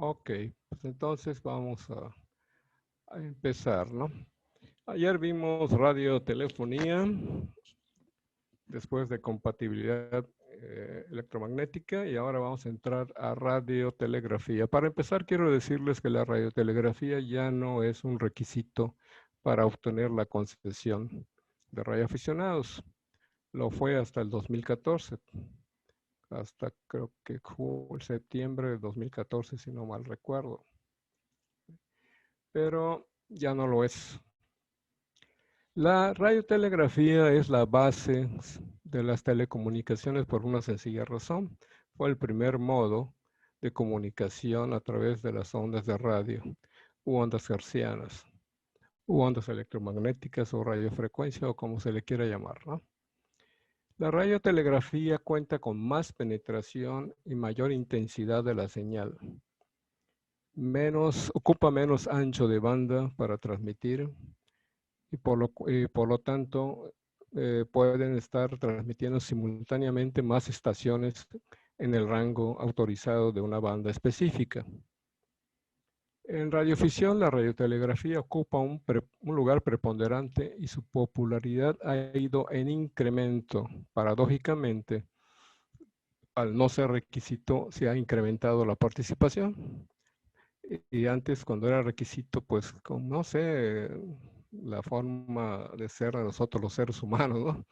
Ok, pues entonces vamos a empezar, ¿no? Ayer vimos radiotelefonía, después de compatibilidad electromagnética, y ahora vamos a entrar a radiotelegrafía. Para empezar, quiero decirles que la radiotelegrafía ya no es un requisito para obtener la concesión de radioaficionados. Lo fue hasta el 2014, hasta creo que septiembre de 2014, si no mal recuerdo, pero ya no lo es. La radiotelegrafía es la base de las telecomunicaciones por una sencilla razón. Fue el primer modo de comunicación a través de las ondas de radio, u ondas hertzianas, u ondas electromagnéticas o radiofrecuencia o como se le quiera llamar, ¿no? La radiotelegrafía cuenta con más penetración y mayor intensidad de la señal. Ocupa menos ancho de banda para transmitir y por lo tanto pueden estar transmitiendo simultáneamente más estaciones en el rango autorizado de una banda específica. En radiofisión, la radiotelegrafía ocupa un lugar preponderante y su popularidad ha ido en incremento. Paradójicamente, al no ser requisito, se ha incrementado la participación. Y antes, cuando era requisito, pues, no sé, la forma de ser de nosotros los seres humanos, ¿no?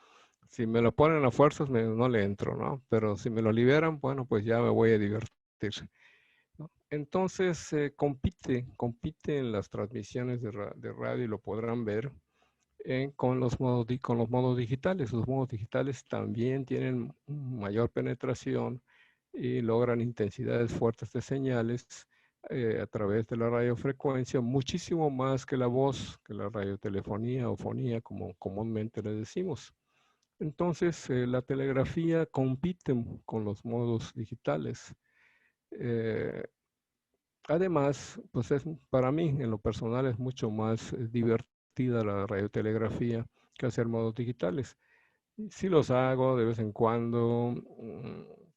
Si me lo ponen a fuerzas, no le entro, ¿no? Pero si me lo liberan, bueno, pues ya me voy a divertir, ¿no? Entonces, compite en las transmisiones de radio y lo podrán ver con los modos digitales. Los modos digitales también tienen mayor penetración y logran intensidades fuertes de señales a través de la radiofrecuencia, muchísimo más que la voz, que la radiotelefonía o fonía, como comúnmente le decimos. Entonces, la telegrafía compite con los modos digitales. Eh, Además, pues para mí, en lo personal, es mucho más divertida la radiotelegrafía que hacer modos digitales. Sí los hago de vez en cuando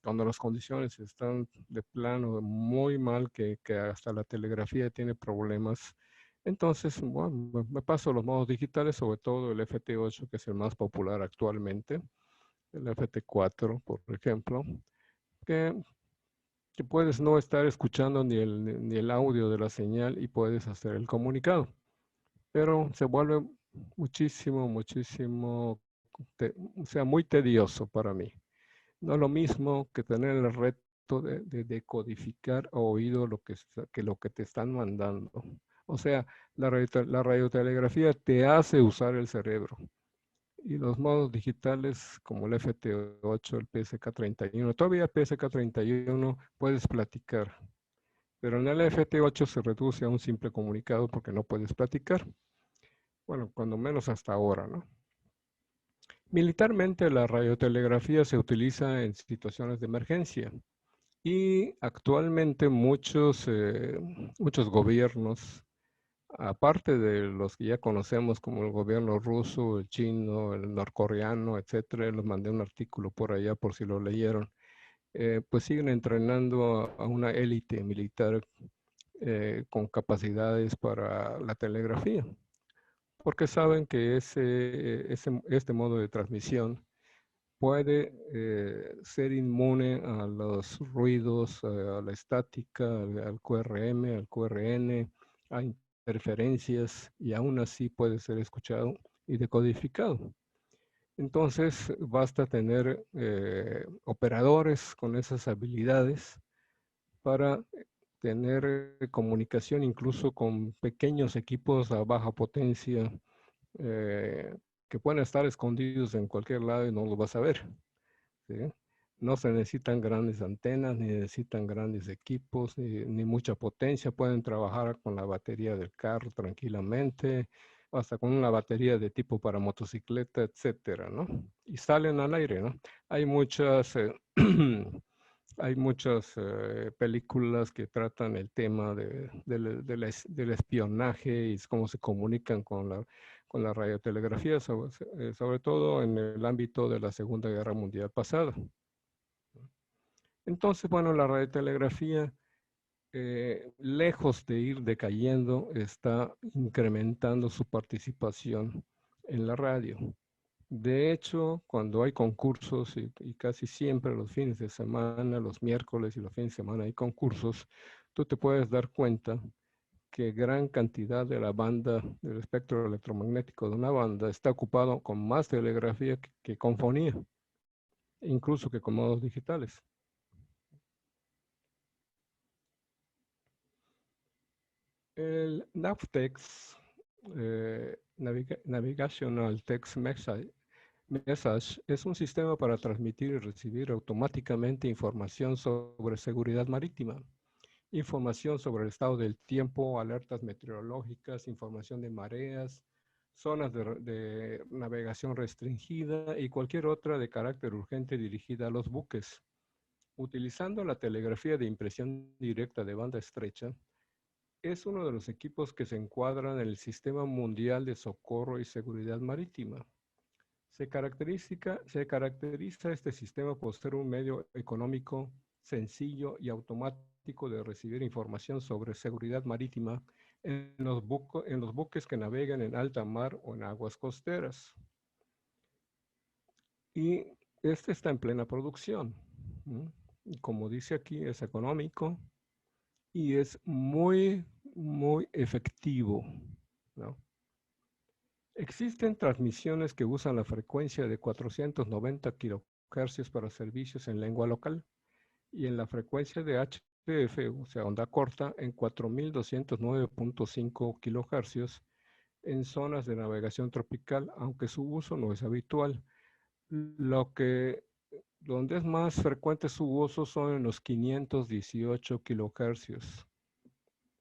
las condiciones están de plano muy mal, que hasta la telegrafía tiene problemas. Entonces, bueno, me paso los modos digitales, sobre todo el FT8, que es el más popular actualmente, el FT4, por ejemplo, que, que puedes no estar escuchando ni el audio de la señal y puedes hacer el comunicado, pero se vuelve muchísimo, o sea, muy tedioso para mí. No es lo mismo que tener el reto de decodificar a oído lo que te están mandando. O sea, la radiotelegrafía te hace usar el cerebro. Y los modos digitales como el FT8, el PSK31, todavía PSK31 puedes platicar, pero en el FT8 se reduce a un simple comunicado porque no puedes platicar. Bueno, cuando menos hasta ahora, ¿no? Militarmente, la radiotelegrafía se utiliza en situaciones de emergencia y actualmente muchos gobiernos, aparte de los que ya conocemos como el gobierno ruso, el chino, el norcoreano, etcétera, les mandé un artículo por allá por si lo leyeron, pues siguen entrenando a una élite militar con capacidades para la telegrafía, porque saben que este modo de transmisión puede ser inmune a los ruidos, a la estática, al QRM, al QRN, a interferencias, y aún así puede ser escuchado y decodificado. Entonces basta tener operadores con esas habilidades para tener comunicación incluso con pequeños equipos a baja potencia eh, que pueden estar escondidos en cualquier lado y no los vas a ver, ¿sí? No se necesitan grandes antenas, ni necesitan grandes equipos, ni mucha potencia. Pueden trabajar con la batería del carro tranquilamente, hasta con una batería de tipo para motocicleta, etcétera, ¿no? Y salen al aire, ¿no? Hay muchas, hay muchas películas que tratan el tema del espionaje y cómo se comunican con la radiotelegrafía, sobre todo en el ámbito de la Segunda Guerra Mundial pasada. Entonces, bueno, la radiotelegrafía lejos de ir decayendo, está incrementando su participación en la radio. De hecho, cuando hay concursos, y casi siempre los fines de semana, los miércoles y los fines de semana hay concursos, tú te puedes dar cuenta que gran cantidad de la banda, del espectro electromagnético de una banda, está ocupado con más telegrafía que con fonía, incluso que con modos digitales. El NAVTEX, Navigational Text Message, es un sistema para transmitir y recibir automáticamente información sobre seguridad marítima, información sobre el estado del tiempo, alertas meteorológicas, información de mareas, zonas de navegación restringida y cualquier otra de carácter urgente dirigida a los buques. Utilizando la telegrafía de impresión directa de banda estrecha, es uno de los equipos que se encuadran en el Sistema Mundial de Socorro y Seguridad Marítima. Se caracteriza este sistema por ser un medio económico, sencillo y automático de recibir información sobre seguridad marítima en los buques que navegan en alta mar o en aguas costeras. Y este está en plena producción. Y como dice aquí, es económico y es muy, muy efectivo, ¿no? Existen transmisiones que usan la frecuencia de 490 kHz para servicios en lengua local y en la frecuencia de HF, o sea, onda corta, en 4209.5 kHz en zonas de navegación tropical, aunque su uso no es habitual. Donde es más frecuente su uso son en los 518 kHz,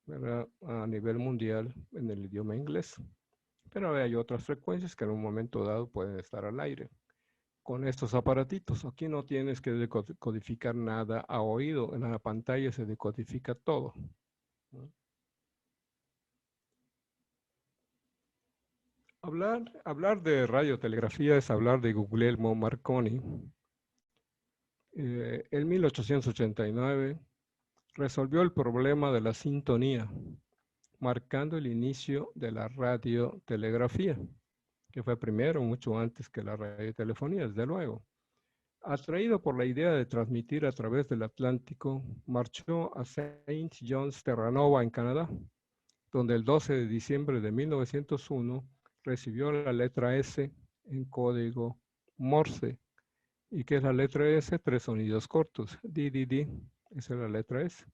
¿verdad? A nivel mundial en el idioma inglés. Pero hay otras frecuencias que en un momento dado pueden estar al aire. Con estos aparatitos, aquí no tienes que decodificar nada a oído, en la pantalla se decodifica todo, ¿no? Hablar de radiotelegrafía es hablar de Guglielmo Marconi. En 1889 resolvió el problema de la sintonía, marcando el inicio de la radiotelegrafía, que fue primero, mucho antes que la radiotelefonía, desde luego. Atraído por la idea de transmitir a través del Atlántico, marchó a Saint John's, Terranova, en Canadá, donde el 12 de diciembre de 1901 recibió la letra S en código Morse. ¿Y qué es la letra S? Tres sonidos cortos. Di, di, di. Esa es la letra S.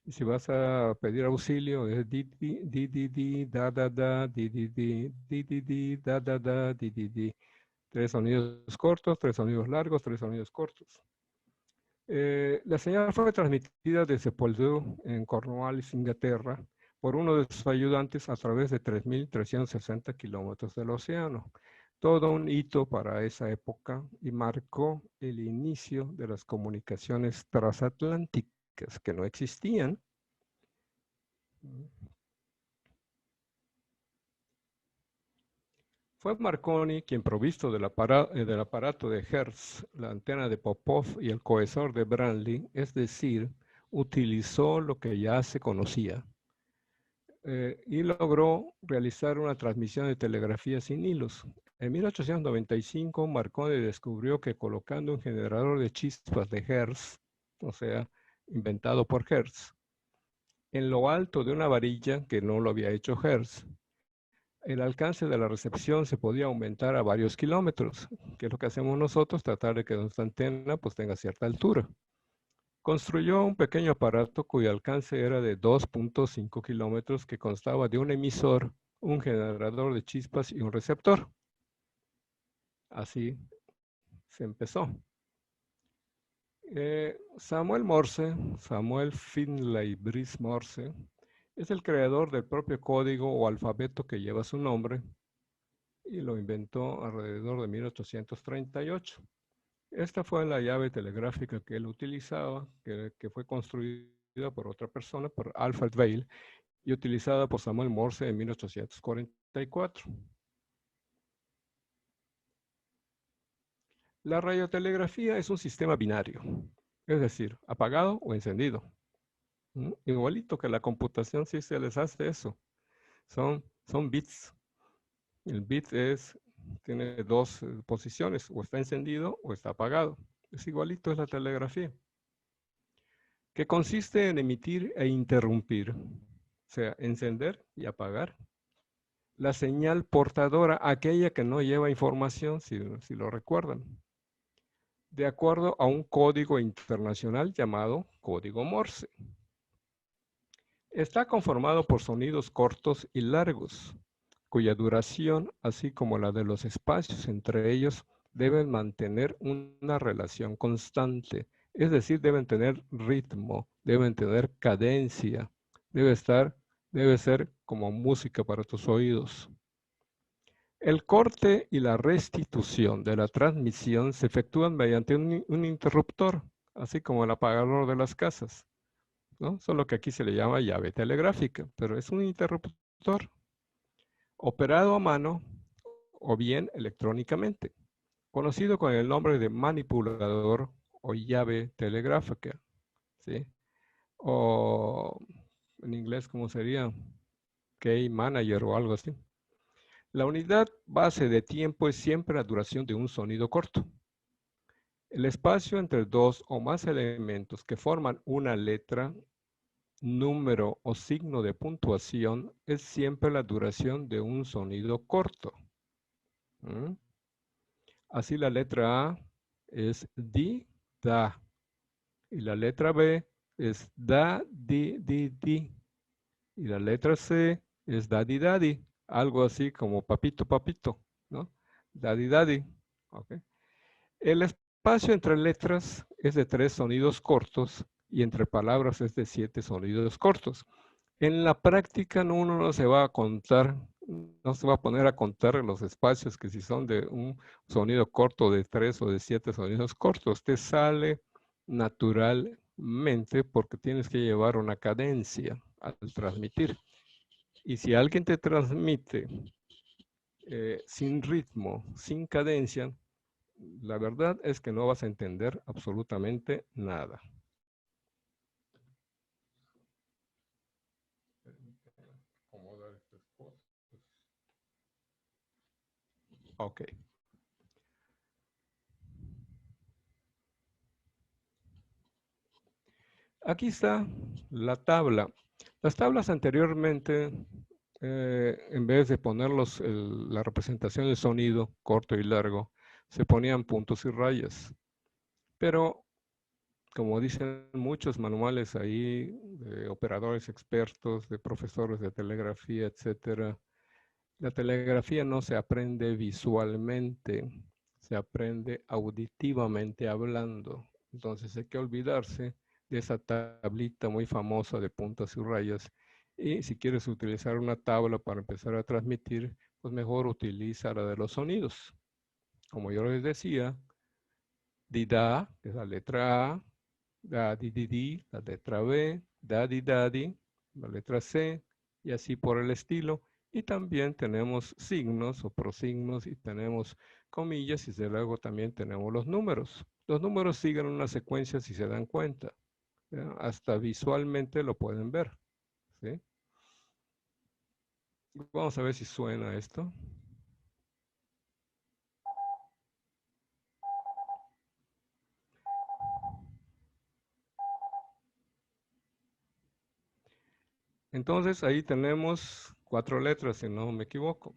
Y si vas a pedir auxilio, es di, di, di, di, di, da, da, da, di, di, di, di, di, di, da, da, da, di, di, di. Tres sonidos cortos, tres sonidos largos, tres sonidos cortos. La señal fue transmitida desde Poldhu, en Cornwallis, Inglaterra, por uno de sus ayudantes a través de 3.360 kilómetros del océano. Todo un hito para esa época y marcó el inicio de las comunicaciones transatlánticas que no existían. Fue Marconi quien, provisto del aparato de Hertz, la antena de Popov y el cohesor de Branly, es decir, utilizó lo que ya se conocía, y logró realizar una transmisión de telegrafía sin hilos. En 1895, Marconi descubrió que colocando un generador de chispas de Hertz, o sea, inventado por Hertz, en lo alto de una varilla, que no lo había hecho Hertz, el alcance de la recepción se podía aumentar a varios kilómetros, que es lo que hacemos nosotros, tratar de que nuestra antena pues tenga cierta altura. Construyó un pequeño aparato cuyo alcance era de 2.5 kilómetros, que constaba de un emisor, un generador de chispas y un receptor. Así se empezó. Samuel Finlay Brice Morse, es el creador del propio código o alfabeto que lleva su nombre y lo inventó alrededor de 1838. Esta fue la llave telegráfica que él utilizaba, que fue construida por otra persona, por Alfred Vail, y utilizada por Samuel Morse en 1844. La radiotelegrafía es un sistema binario, es decir, apagado o encendido. Igualito que la computación, sí se les hace eso. Son bits. El bit tiene dos posiciones, o está encendido o está apagado. Es igualito, es la telegrafía, que consiste en emitir e interrumpir, o sea, encender y apagar la señal portadora, aquella que no lleva información, si lo recuerdan, de acuerdo a un código internacional llamado código Morse. Está conformado por sonidos cortos y largos, cuya duración, así como la de los espacios entre ellos, deben mantener una relación constante, es decir, deben tener ritmo, deben tener cadencia, debe ser como música para tus oídos. El corte y la restitución de la transmisión se efectúan mediante un interruptor, así como el apagador de las casas, ¿no? Solo que aquí se le llama llave telegráfica, pero es un interruptor operado a mano o bien electrónicamente, conocido con el nombre de manipulador o llave telegráfica, ¿sí? O en inglés, ¿cómo sería? Key manager o algo así. La unidad base de tiempo es siempre la duración de un sonido corto. El espacio entre dos o más elementos que forman una letra, número o signo de puntuación es siempre la duración de un sonido corto. ¿Mm? Así la letra A es di, da. Y la letra B es da, di. Y la letra C es daddy, daddy. Algo así como papito, papito, ¿no? Daddy, daddy. Okay. El espacio entre letras es de 3 sonidos cortos y entre palabras es de 7 sonidos cortos. En la práctica uno no se va a contar, no se va a poner a contar los espacios que si son de un sonido corto de 3 o de 7 sonidos cortos, te sale naturalmente porque tienes que llevar una cadencia al transmitir. Y si alguien te transmite sin ritmo, sin cadencia, la verdad es que no vas a entender absolutamente nada. Ok. Aquí está la tabla. Las tablas anteriormente, en vez de ponerlos la representación del sonido corto y largo, se ponían puntos y rayas. Pero, como dicen muchos manuales ahí, de operadores expertos, de profesores de telegrafía, etcétera, la telegrafía no se aprende visualmente, se aprende auditivamente hablando. Entonces hay que olvidarse de esa tablita muy famosa de puntas y rayas. Y si quieres utilizar una tabla para empezar a transmitir, pues mejor utiliza la de los sonidos. Como yo les decía, di-da, que es la letra A, da-di-di-di, la letra B, da-di-da-di, la letra C, y así por el estilo. Y también tenemos signos o prosignos y tenemos comillas y luego también tenemos los números. Los números siguen una secuencia si se dan cuenta. ¿Ya? Hasta visualmente lo pueden ver. ¿Sí? Vamos a ver si suena esto. Entonces ahí tenemos 4 letras, si no me equivoco.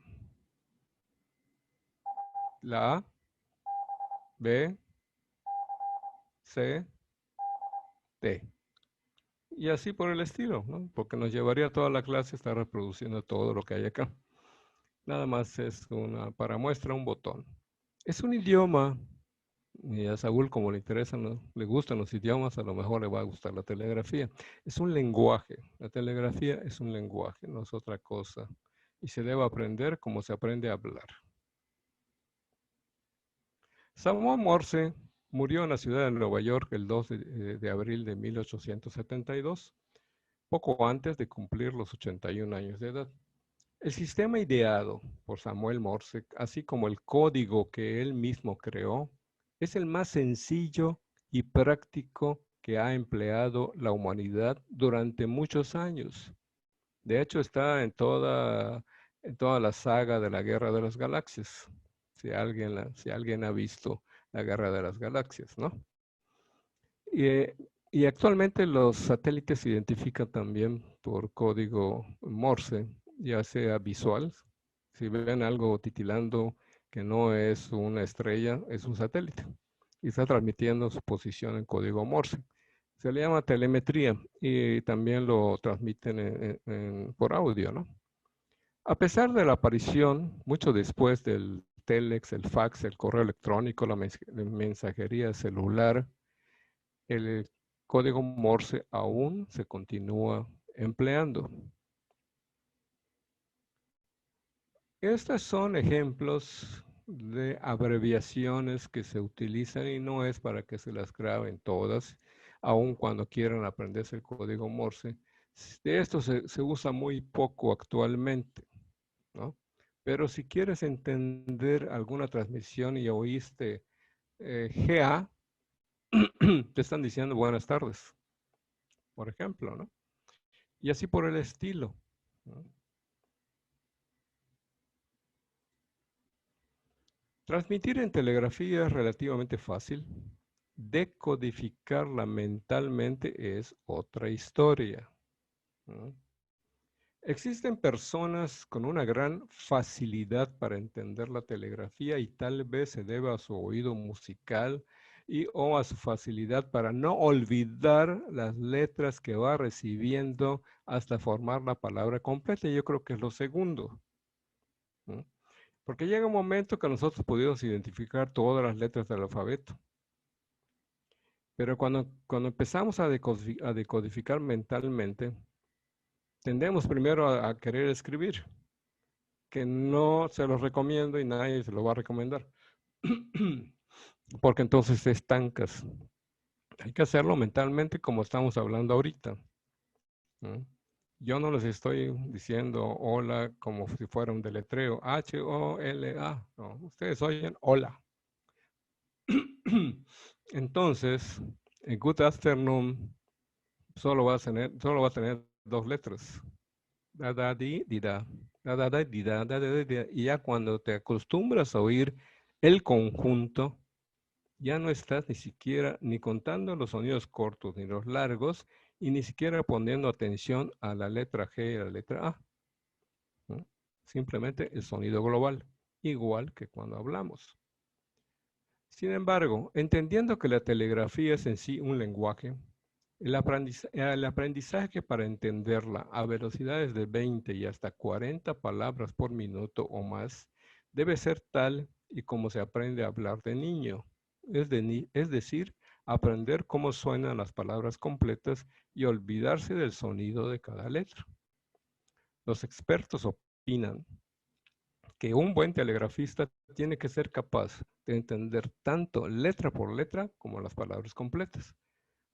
La A, B, C, T. Y así por el estilo, ¿no? Porque nos llevaría toda la clase a estar reproduciendo todo lo que hay acá. Nada más es para muestra un botón. Es un idioma, y a Saúl como le interesan, ¿no? Le gustan los idiomas, a lo mejor le va a gustar la telegrafía. Es un lenguaje, la telegrafía es un lenguaje, no es otra cosa. Y se debe aprender como se aprende a hablar. Samuel Morse murió en la ciudad de Nueva York el 2 de abril de 1872, poco antes de cumplir los 81 años de edad. El sistema ideado por Samuel Morse, así como el código que él mismo creó, es el más sencillo y práctico que ha empleado la humanidad durante muchos años. De hecho, está en toda la saga de la Guerra de las Galaxias, si alguien ha visto la Guerra de las Galaxias, ¿no? Y actualmente los satélites se identifican también por código Morse, ya sea visual. Si ven algo titilando que no es una estrella, es un satélite. Y está transmitiendo su posición en código Morse. Se le llama telemetría y también lo transmiten por audio, ¿no? A pesar de la aparición, mucho después del telex, el fax, el correo electrónico, la mensajería celular, el código Morse aún se continúa empleando. Estos son ejemplos de abreviaciones que se utilizan y no es para que se las graben todas, aun cuando quieran aprenderse el código Morse. De esto se usa muy poco actualmente, ¿no? Pero si quieres entender alguna transmisión y oíste GA, te están diciendo buenas tardes, por ejemplo, ¿no? Y así por el estilo, ¿no? Transmitir en telegrafía es relativamente fácil. Decodificarla mentalmente es otra historia, ¿no? Existen personas con una gran facilidad para entender la telegrafía y tal vez se deba a su oído musical y o a su facilidad para no olvidar las letras que va recibiendo hasta formar la palabra completa. Yo creo que es lo segundo, ¿no? Porque llega un momento que nosotros pudimos identificar todas las letras del alfabeto, pero cuando empezamos a decodificar mentalmente, tendemos primero a querer escribir, que no se los recomiendo y nadie se lo va a recomendar, porque entonces te estancas. Hay que hacerlo mentalmente como estamos hablando ahorita, ¿no? Yo no les estoy diciendo hola como si fuera un deletreo, H-O-L-A. No, ustedes oyen hola. Entonces, en good afternoon solo va a tener dos letras. Da, da, di, da. Da, da, da, di, da, da, da, di, da. Y ya cuando te acostumbras a oír el conjunto, ya no estás ni siquiera ni contando los sonidos cortos ni los largos y ni siquiera poniendo atención a la letra G y a la letra A, ¿no? Simplemente el sonido global, igual que cuando hablamos. Sin embargo, entendiendo que la telegrafía es en sí un lenguaje, el aprendizaje para entenderla a velocidades de 20 y hasta 40 palabras por minuto o más debe ser tal y como se aprende a hablar de niño, es decir, aprender cómo suenan las palabras completas y olvidarse del sonido de cada letra. Los expertos opinan que un buen telegrafista tiene que ser capaz de entender tanto letra por letra como las palabras completas.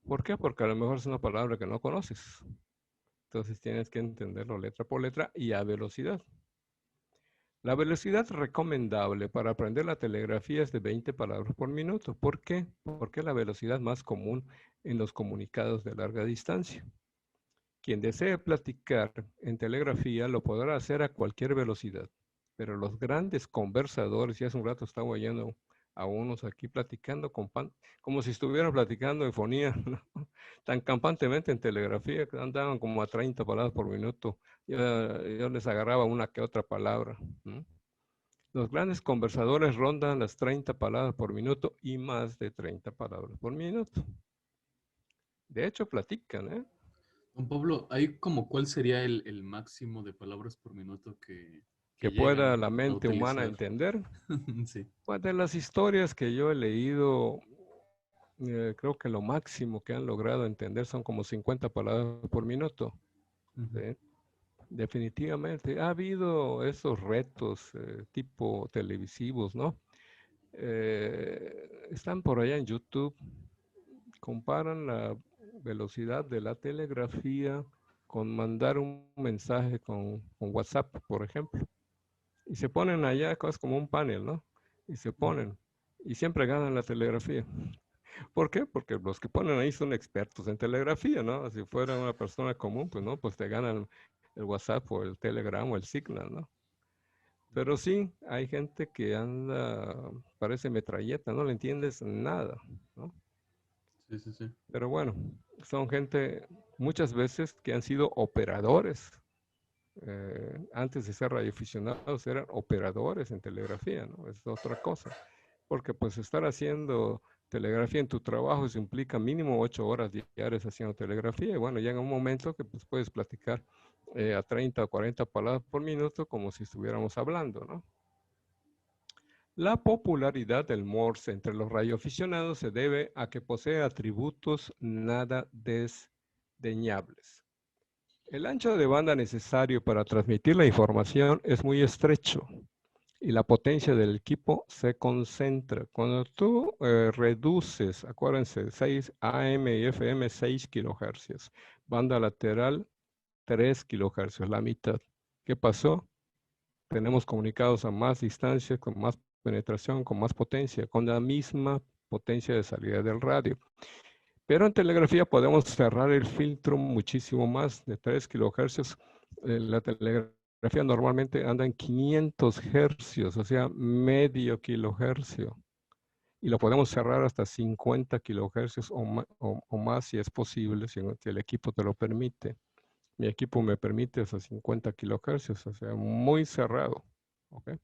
¿Por qué? Porque a lo mejor es una palabra que no conoces. Entonces tienes que entenderlo letra por letra y a velocidad. La velocidad recomendable para aprender la telegrafía es de 20 palabras por minuto. ¿Por qué? Porque es la velocidad más común en los comunicados de larga distancia. Quien desee platicar en telegrafía lo podrá hacer a cualquier velocidad, pero los grandes conversadores, y hace un rato estaba oyendo a unos aquí platicando como si estuvieran platicando en fonía, ¿no? Tan campantemente en telegrafía que andaban como a 30 palabras por minuto. Yo les agarraba una que otra palabra, ¿no? Los grandes conversadores rondan las 30 palabras por minuto y más de 30 palabras por minuto. De hecho, platican, ¿eh? Don Pablo, ¿hay como cuál sería el máximo de palabras por minuto Que que pueda llegan la a mente humana utilizar? entender. Sí. Pues de las historias que yo he leído, creo que lo máximo que han logrado entender son como 50 palabras por minuto, Ujú. ¿sí? Definitivamente. Ha habido esos retos tipo televisivos, ¿no? Están por allá en YouTube, comparan la velocidad de la telegrafía con mandar un mensaje con WhatsApp, por ejemplo. Y se ponen allá cosas como un panel, ¿no? Y se Ujú. ponen. Y siempre ganan la telegrafía. ¿Por qué? Porque los que ponen ahí son expertos en telegrafía, ¿no? Si fuera una persona común, pues no, pues te ganan el WhatsApp o el Telegram o el Signal, ¿no? Pero sí, hay gente que anda, parece metralleta, no le entiendes nada, ¿no? Sí, sí, sí. Pero bueno, son gente muchas veces que han sido operadores. Antes de ser radioaficionados eran operadores en telegrafía, ¿no? Es otra cosa. Porque pues estar haciendo telegrafía en tu trabajo eso implica mínimo 8 horas diarias haciendo telegrafía. Y bueno, llega un momento que pues puedes platicar a 30 o 40 palabras por minuto como si estuviéramos hablando, ¿no? La popularidad del Morse entre los radioaficionados se debe a que posee atributos nada desdeñables. El ancho de banda necesario para transmitir la información es muy estrecho y la potencia del equipo se concentra. Cuando tú reduces, acuérdense, 6 AM y FM 6 kilohercios, banda lateral 3 kilohercios, la mitad. ¿Qué pasó? Tenemos comunicados a más distancia, con más penetración, con más potencia, con la misma potencia de salida del radio. Pero en telegrafía podemos cerrar el filtro muchísimo más, de 3 kilohercios. La telegrafía normalmente anda en 500 hercios, o sea, medio kilohercio. Y lo podemos cerrar hasta 50 kilohercios o más si es posible, si el equipo te lo permite. Mi equipo me permite hasta 50 kilohercios, o sea, muy cerrado. ¿Okay?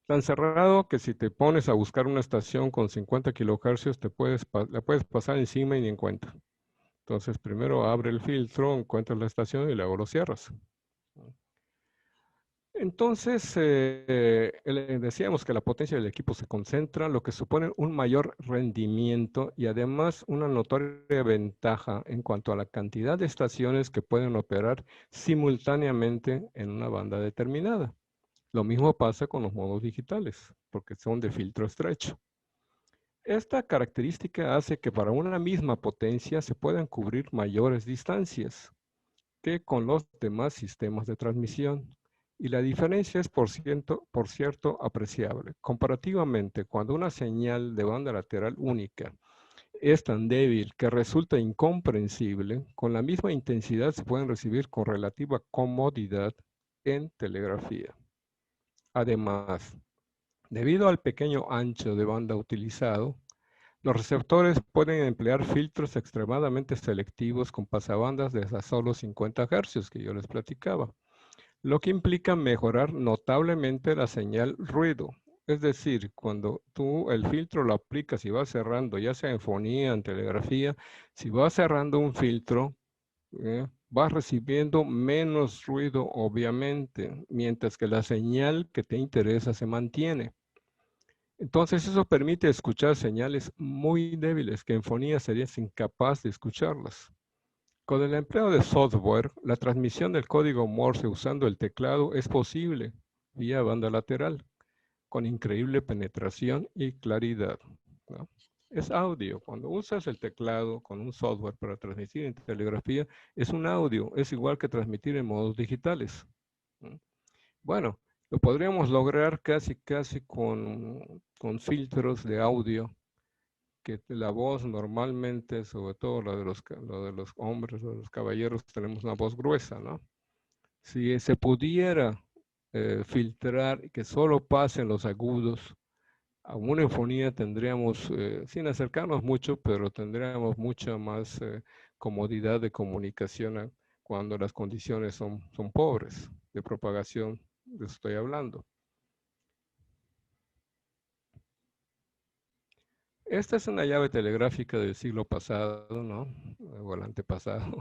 Tan cerrado que si te pones a buscar una estación con 50 kilohercios, la puedes pasar encima y ni en cuenta. Entonces, primero abre el filtro, encuentras la estación y luego lo cierras. Entonces, decíamos que la potencia del equipo se concentra, lo que supone un mayor rendimiento y además una notoria ventaja en cuanto a la cantidad de estaciones que pueden operar simultáneamente en una banda determinada. Lo mismo pasa con los modos digitales, porque son de filtro estrecho. Esta característica hace que para una misma potencia se puedan cubrir mayores distancias que con los demás sistemas de transmisión. Y la diferencia es, por cierto, apreciable. Comparativamente, cuando una señal de banda lateral única es tan débil que resulta incomprensible, con la misma intensidad se pueden recibir con relativa comodidad en telegrafía. Además, debido al pequeño ancho de banda utilizado, los receptores pueden emplear filtros extremadamente selectivos con pasabandas de hasta solo 50 Hz que yo les platicaba, lo que implica mejorar notablemente la señal ruido. Es decir, cuando tú el filtro lo aplicas y vas cerrando, ya sea en fonía, en telegrafía, si vas cerrando un filtro, vas recibiendo menos ruido, obviamente, mientras que la señal que te interesa se mantiene. Entonces eso permite escuchar señales muy débiles que en fonía serías incapaz de escucharlas. Con el empleo de software, la transmisión del código Morse usando el teclado es posible vía banda lateral, con increíble penetración y claridad, ¿no? Es audio. Cuando usas el teclado con un software para transmitir en telegrafía, es un audio. Es igual que transmitir en modos digitales, ¿no? Bueno, lo podríamos lograr casi con filtros de audio, que la voz normalmente, sobre todo lo de los hombres o los caballeros, tenemos una voz gruesa, ¿no? Si se pudiera filtrar que solo pasen los agudos, a una enfonía tendríamos, sin acercarnos mucho, pero tendríamos mucha más comodidad de comunicación cuando las condiciones son pobres de propagación, de eso estoy hablando. Esta es una llave telegráfica del siglo pasado, ¿no? O el antepasado.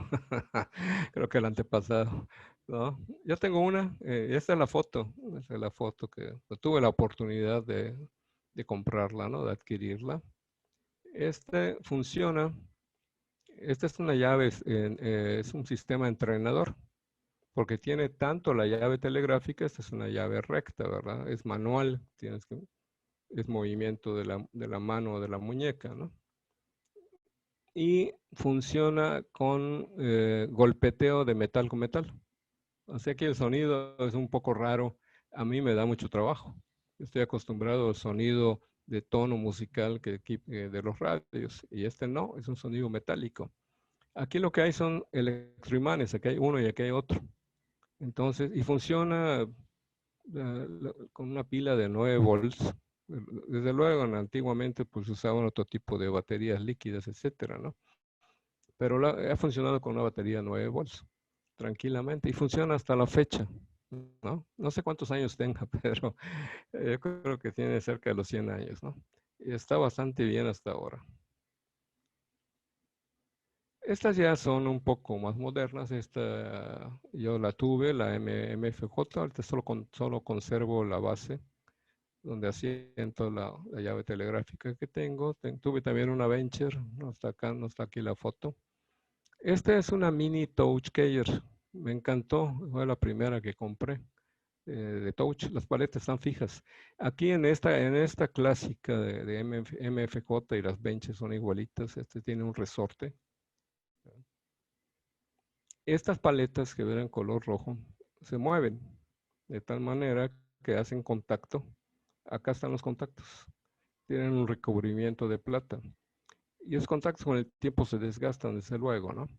Creo que el antepasado, ¿no? Yo tengo una, esta es la foto, esta es la foto que tuve la oportunidad de comprarla, ¿no? De adquirirla. Este funciona, esta es una llave, es un sistema entrenador, porque tiene tanto la llave telegráfica, esta es una llave recta, ¿verdad? Es manual, es movimiento de la mano o de la muñeca, ¿no? Y funciona con golpeteo de metal con metal. O sea que el sonido es un poco raro. A mí me da mucho trabajo. Estoy acostumbrado al sonido de tono musical de los radios, y este no, es un sonido metálico. Aquí lo que hay son electroimanes, aquí hay uno y aquí hay otro. Entonces, y funciona con una pila de 9 volts. Desde luego, antiguamente pues usaban otro tipo de baterías líquidas, etcétera, ¿no? Pero ha funcionado con una batería 9 volts, tranquilamente, y funciona hasta la fecha, ¿no? No sé cuántos años tenga, pero yo creo que tiene cerca de los 100 años, ¿no? Y está bastante bien hasta ahora. Estas ya son un poco más modernas. Esta yo la tuve, la MFJ, ahorita solo conservo la base donde asiento la llave telegráfica que tengo. Tuve también una Venture, no está acá, no está aquí la foto. Esta es una mini Touch Keyer, me encantó, fue la primera que compré de Touch. Las paletas están fijas. Aquí en esta clásica de MFJ y las benches son igualitas. Este tiene un resorte. Estas paletas que ven en color rojo se mueven de tal manera que hacen contacto. Acá están los contactos. Tienen un recubrimiento de plata. Y esos contactos con el tiempo se desgastan, desde luego, ¿no?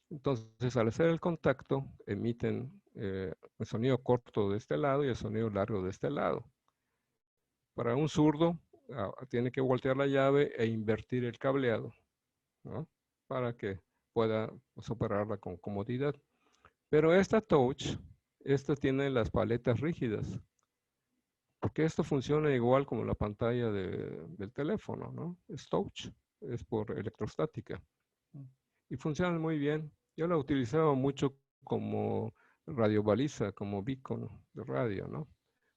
Entonces, al hacer el contacto, emiten el sonido corto de este lado y el sonido largo de este lado. Para un zurdo, tiene que voltear la llave e invertir el cableado, ¿no? Para que pueda operarla con comodidad. Pero esta Touch, esta tiene las paletas rígidas, porque esto funciona igual como la pantalla del teléfono, ¿no? Es Touch, es por electrostática. Y funciona muy bien. Yo la utilizaba mucho como radiobaliza, como beacon de radio, ¿no?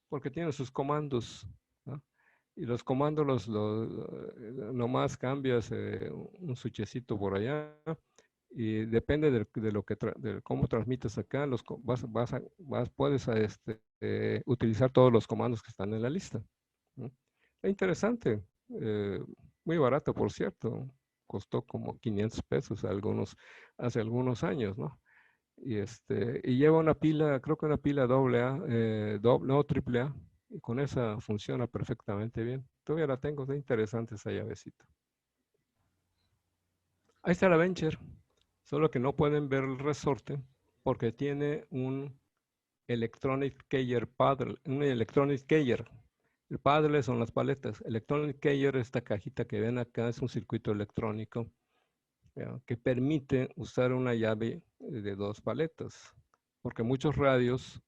Porque tiene sus comandos, ¿no? Y los comandos nomás cambias un switchecito por allá y depende de cómo transmites acá, puedes utilizar todos los comandos que están en la lista, ¿no? Es interesante, eh, muy barato, por cierto. Costó como 500 pesos hace algunos años, ¿no? Y lleva una pila, creo que una pila AA, no triple A, y con esa funciona perfectamente bien. Todavía la tengo, está interesante esa llavecita. Ahí está la Venture, solo que no pueden ver el resorte porque tiene un Electronic Keyer Paddle, un Electronic Keyer. El paddle son las paletas. Electronic Keyer, esta cajita que ven acá, es un circuito electrónico, ¿ya?, que permite usar una llave de 2 paletas, porque muchos radios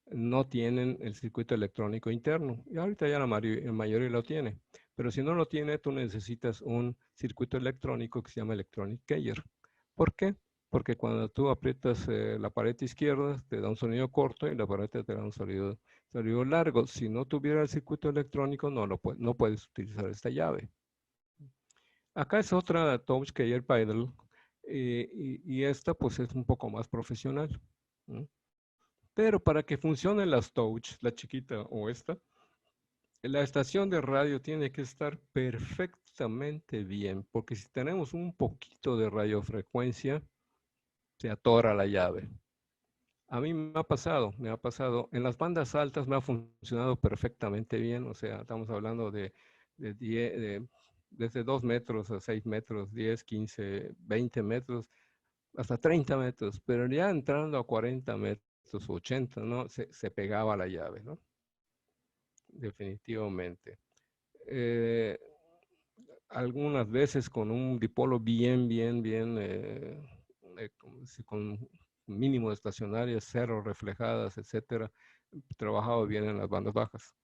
no tienen el circuito electrónico interno, y ahorita ya la mayoría lo tiene, pero si no lo tiene, tú necesitas un circuito electrónico que se llama Electronic Keyer. ¿Por qué? Porque cuando tú aprietas la pared izquierda, te da un sonido corto y la pared te da un sonido largo. Si no tuviera el circuito electrónico, no puedes utilizar esta llave. Acá es otra Touch Keyer Paddle, y esta pues es un poco más profesional, ¿no? Pero para que funcionen las Touch, la chiquita o esta, la estación de radio tiene que estar perfectamente bien, porque si tenemos un poquito de radiofrecuencia, se atora la llave. A mí me ha pasado, en las bandas altas me ha funcionado perfectamente bien, o sea, estamos hablando desde 2 metros a 6 metros, 10, 15, 20 metros, hasta 30 metros, pero ya entrando a 40 metros, 80, ¿no? Se pegaba la llave, ¿no? Definitivamente. Eh, Algunas veces con un dipolo bien, con mínimo de estacionarias, 0 reflejadas, etcétera, trabajaba bien en las bandas bajas.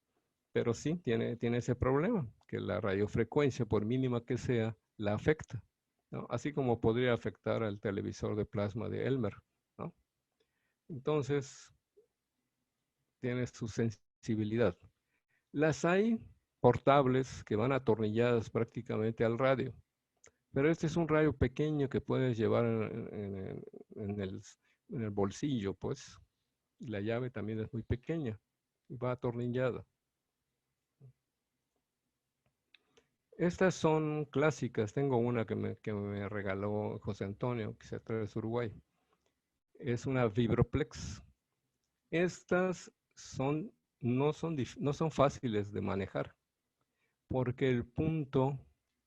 Pero sí, tiene ese problema, que la radiofrecuencia, por mínima que sea, la afecta, ¿no? Así como podría afectar al televisor de plasma de Elmer, ¿no? Entonces, tiene su sensibilidad. Las hay portables que van atornilladas prácticamente al radio, pero este es un radio pequeño que puedes llevar en el bolsillo, pues. Y la llave también es muy pequeña y va atornillada. Estas son clásicas. Tengo una que me regaló José Antonio, que se trae de Uruguay. Es una Vibroplex. Estas no son fáciles de manejar, porque el punto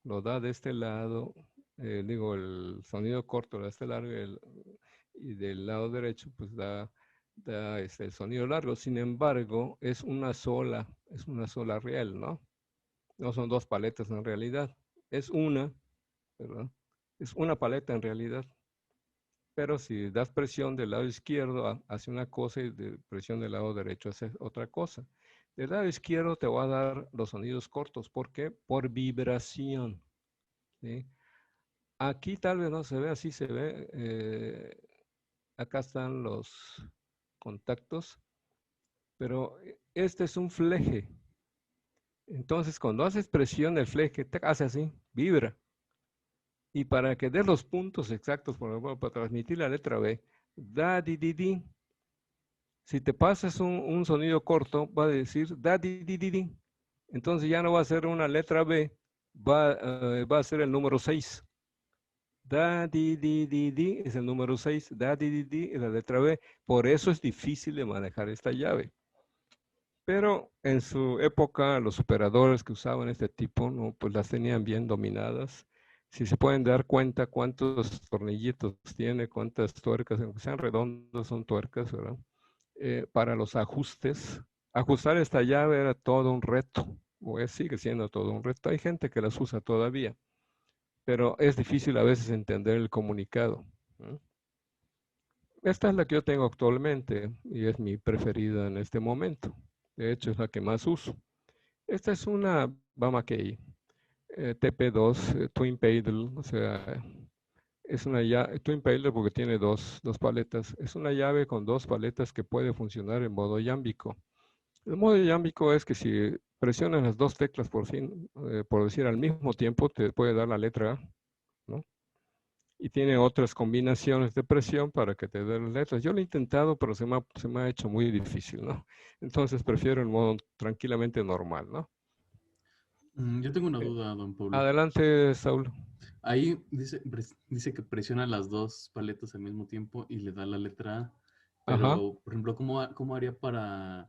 lo da de este lado, el sonido corto lo da de este lado y del lado derecho pues da el sonido largo. Sin embargo, es una sola riel, ¿no? No son dos paletas en realidad, es una, ¿verdad? Es una paleta en realidad. Pero si das presión del lado izquierdo hace una cosa y de presión del lado derecho hace otra cosa. Del lado izquierdo te va a dar los sonidos cortos. ¿Por qué? Por vibración. ¿Sí? Aquí tal vez no se ve, así se ve. Acá están los contactos, pero este es un fleje. Entonces, cuando haces presión, el fleje te hace así, vibra. Y para que des los puntos exactos, por ejemplo, para transmitir la letra B, da, di, di, di. Si te pasas un sonido corto, va a decir da, di, di, di, di. Entonces ya no va a ser una letra B, va a ser el número 6. Da, di, di, di, di es el número 6. Da, di, di, di es la letra B. Por eso es difícil de manejar esta llave. Pero en su época, los operadores que usaban este tipo, ¿no? Pues las tenían bien dominadas. Si se pueden dar cuenta cuántos tornillitos tiene, cuántas tuercas, aunque sean redondas, son tuercas, ¿verdad? Para los ajustes. Ajustar esta llave era todo un reto, sigue siendo todo un reto. Hay gente que las usa todavía, pero es difícil a veces entender el comunicado, ¿no? Esta es la que yo tengo actualmente y es mi preferida en este momento. De hecho, es la que más uso. Esta es una Bama Key TP2 Twin Paddle, o sea, es una llave Twin Paddle porque tiene dos paletas. Es una llave con dos paletas que puede funcionar en modo yámbico. El modo yámbico es que si presionas las dos teclas por decir al mismo tiempo, te puede dar la letra A, ¿no? Y tiene otras combinaciones de presión para que te dé las letras. Yo lo he intentado, pero se me ha hecho muy difícil, ¿no? Entonces prefiero el modo tranquilamente normal, ¿no? Yo tengo una Eh, duda, don Pablo. Adelante, Saúl. Ahí dice que presiona las dos paletas al mismo tiempo y le da la letra A, Ajá, pero, por ejemplo, ¿cómo haría para,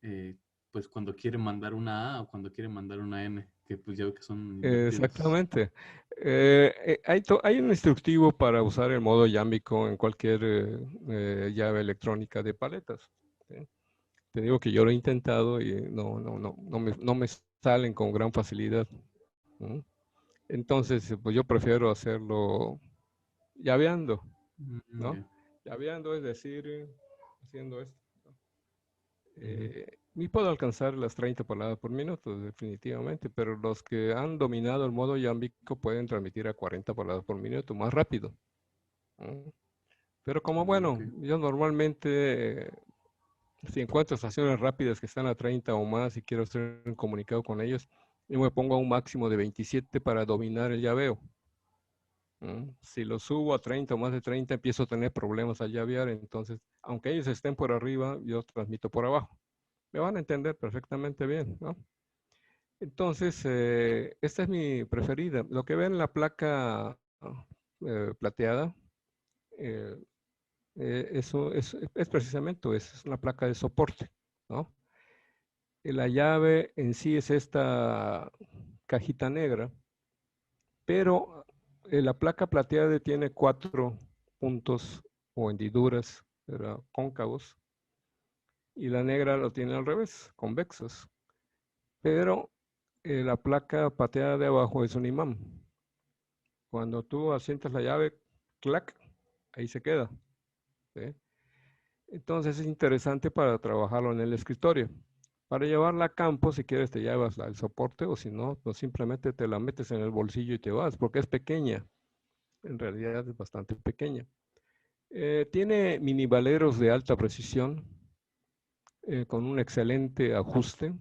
eh, pues, cuando quiere mandar una A o cuando quiere mandar una N? Que pues ya ve que son invertidos. exactamente. Hay un instructivo para usar el modo yámbico en cualquier llave electrónica de paletas, ¿sí? Te digo que yo lo he intentado y no me salen con gran facilidad, ¿no? Entonces, pues yo prefiero hacerlo llaveando, ¿no? Ya. Llaveando es decir, haciendo esto, ¿no? Ujú. Y puedo alcanzar las 30 palabras por minuto, definitivamente, pero los que han dominado el modo yámbico pueden transmitir a 40 palabras por minuto, más rápido, ¿no? Pero como Ah, bueno, ok. yo normalmente, si encuentro estaciones rápidas que están a 30 o más y quiero hacer un comunicado con ellos, yo me pongo a un máximo de 27 para dominar el llaveo, ¿no? Si lo subo a 30 o más de 30, empiezo a tener problemas al llavear, entonces, aunque ellos estén por arriba, yo transmito por abajo. Me van a entender perfectamente bien, ¿no? Entonces, esta es mi preferida. Lo que ven en la placa plateada, eh, eso es precisamente es una placa de soporte, ¿no? La llave en sí es esta cajita negra, pero la placa plateada tiene 4 puntos o hendiduras, ¿verdad? Cóncavos, y la negra lo tiene al revés, convexos. Pero la placa plateada de abajo es un imán. Cuando tú asientas la llave, clac, ahí se queda, ¿sí? Entonces es interesante para trabajarlo en el escritorio. Para llevarla a campo, si quieres te llevas el soporte o si no, pues simplemente te la metes en el bolsillo y te vas, porque es pequeña. En realidad es bastante pequeña. Tiene mini valeros de alta precisión con un excelente ajuste,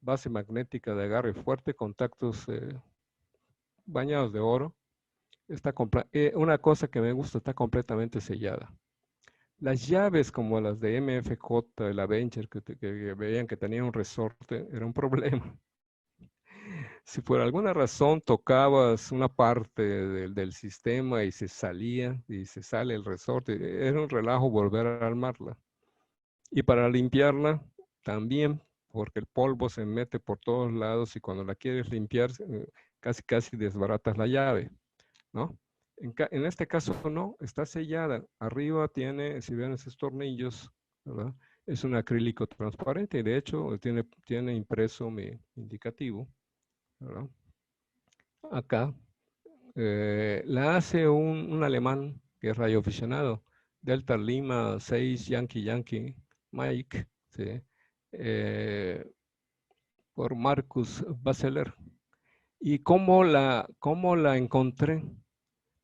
base magnética de agarre fuerte, contactos bañados de oro. Una cosa que me gusta, está completamente sellada. Las llaves como las de MFJ, la Venture, que veían que tenía un resorte, era un problema. Si por alguna razón tocabas una parte del sistema y se salía y se sale el resorte, era un relajo volver a armarla. Y para limpiarla también, porque el polvo se mete por todos lados y cuando la quieres limpiar, casi desbaratas la llave, ¿no? En este caso no, está sellada. Arriba tiene, si ven esos tornillos, ¿verdad? Es un acrílico transparente y de hecho tiene impreso mi indicativo, ¿verdad? Acá la hace un alemán que es radioaficionado, Delta Lima 6 Yankee Yankee Mike, ¿sí? Por Marcus Basseler. ¿Y cómo la encontré?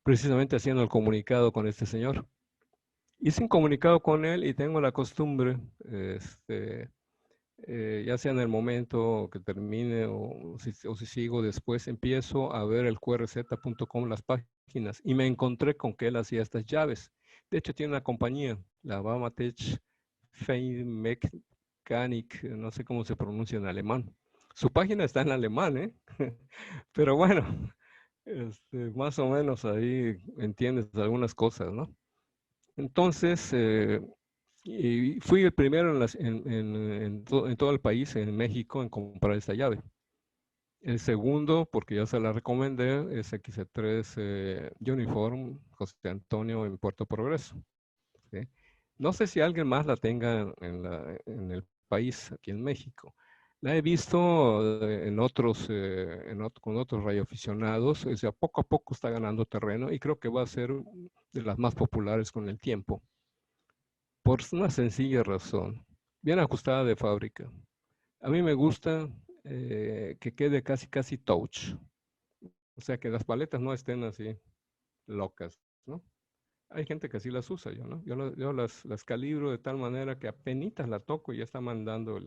Precisamente haciendo el comunicado con este señor. Hice un comunicado con él y tengo la costumbre, ya sea en el momento que termine o si sigo después, empiezo a ver el qrz.com, las páginas, y me encontré con que él hacía estas llaves. De hecho, tiene una compañía, la Bamatech Feinmechanik, no sé cómo se pronuncia en alemán. Su página está en alemán, ¿eh? Pero bueno, más o menos ahí entiendes algunas cosas, ¿no? Entonces, y fui el primero en todo el país, en México, en comprar esta llave. El segundo, porque ya se la recomendé, es XC3 Uniform José Antonio en Puerto Progreso. ¿Sí? No sé si alguien más la tenga en el país, aquí en México. La he visto con otros radioaficionados. O sea, poco a poco está ganando terreno y creo que va a ser de las más populares con el tiempo. Por una sencilla razón, bien ajustada de fábrica. A mí me gusta que quede casi touch. O sea, que las paletas no estén así locas, ¿no? Hay gente que así las usa, yo, ¿no? Yo las calibro de tal manera que apenas la toco y ya está mandando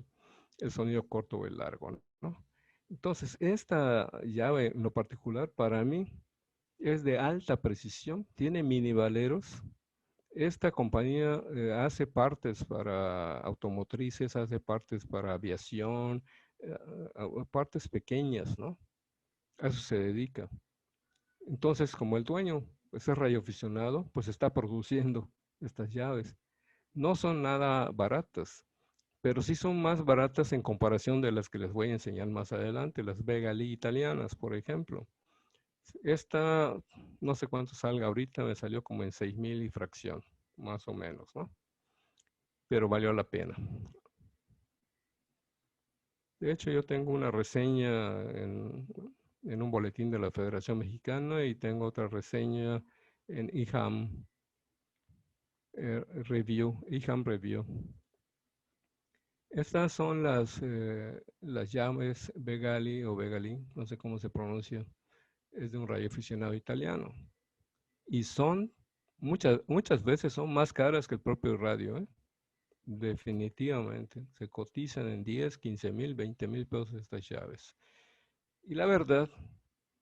el sonido corto o el largo, ¿no? Entonces, esta llave en lo particular para mí es de alta precisión, tiene mini valeros. Esta compañía hace partes para automotrices, hace partes para aviación, partes pequeñas, ¿no? A eso se dedica. Entonces, como el dueño pues, es radioaficionado, pues está produciendo estas llaves. No son nada baratas, pero sí son más baratas en comparación de las que les voy a enseñar más adelante, las Vega Lee italianas, por ejemplo. Esta, no sé cuánto salga ahorita, me salió como en 6,000 y fracción, más o menos, ¿no? Pero valió la pena. De hecho, yo tengo una reseña en un boletín de la Federación Mexicana y tengo otra reseña en IHAM IHAM Review. Estas son las llaves Begali o Begali, no sé cómo se pronuncia, es de un radioaficionado italiano. Y son, muchas veces son más caras que el propio radio, ¿eh? Definitivamente. Se cotizan en 10, 15,000, 20,000 pesos estas llaves. Y la verdad,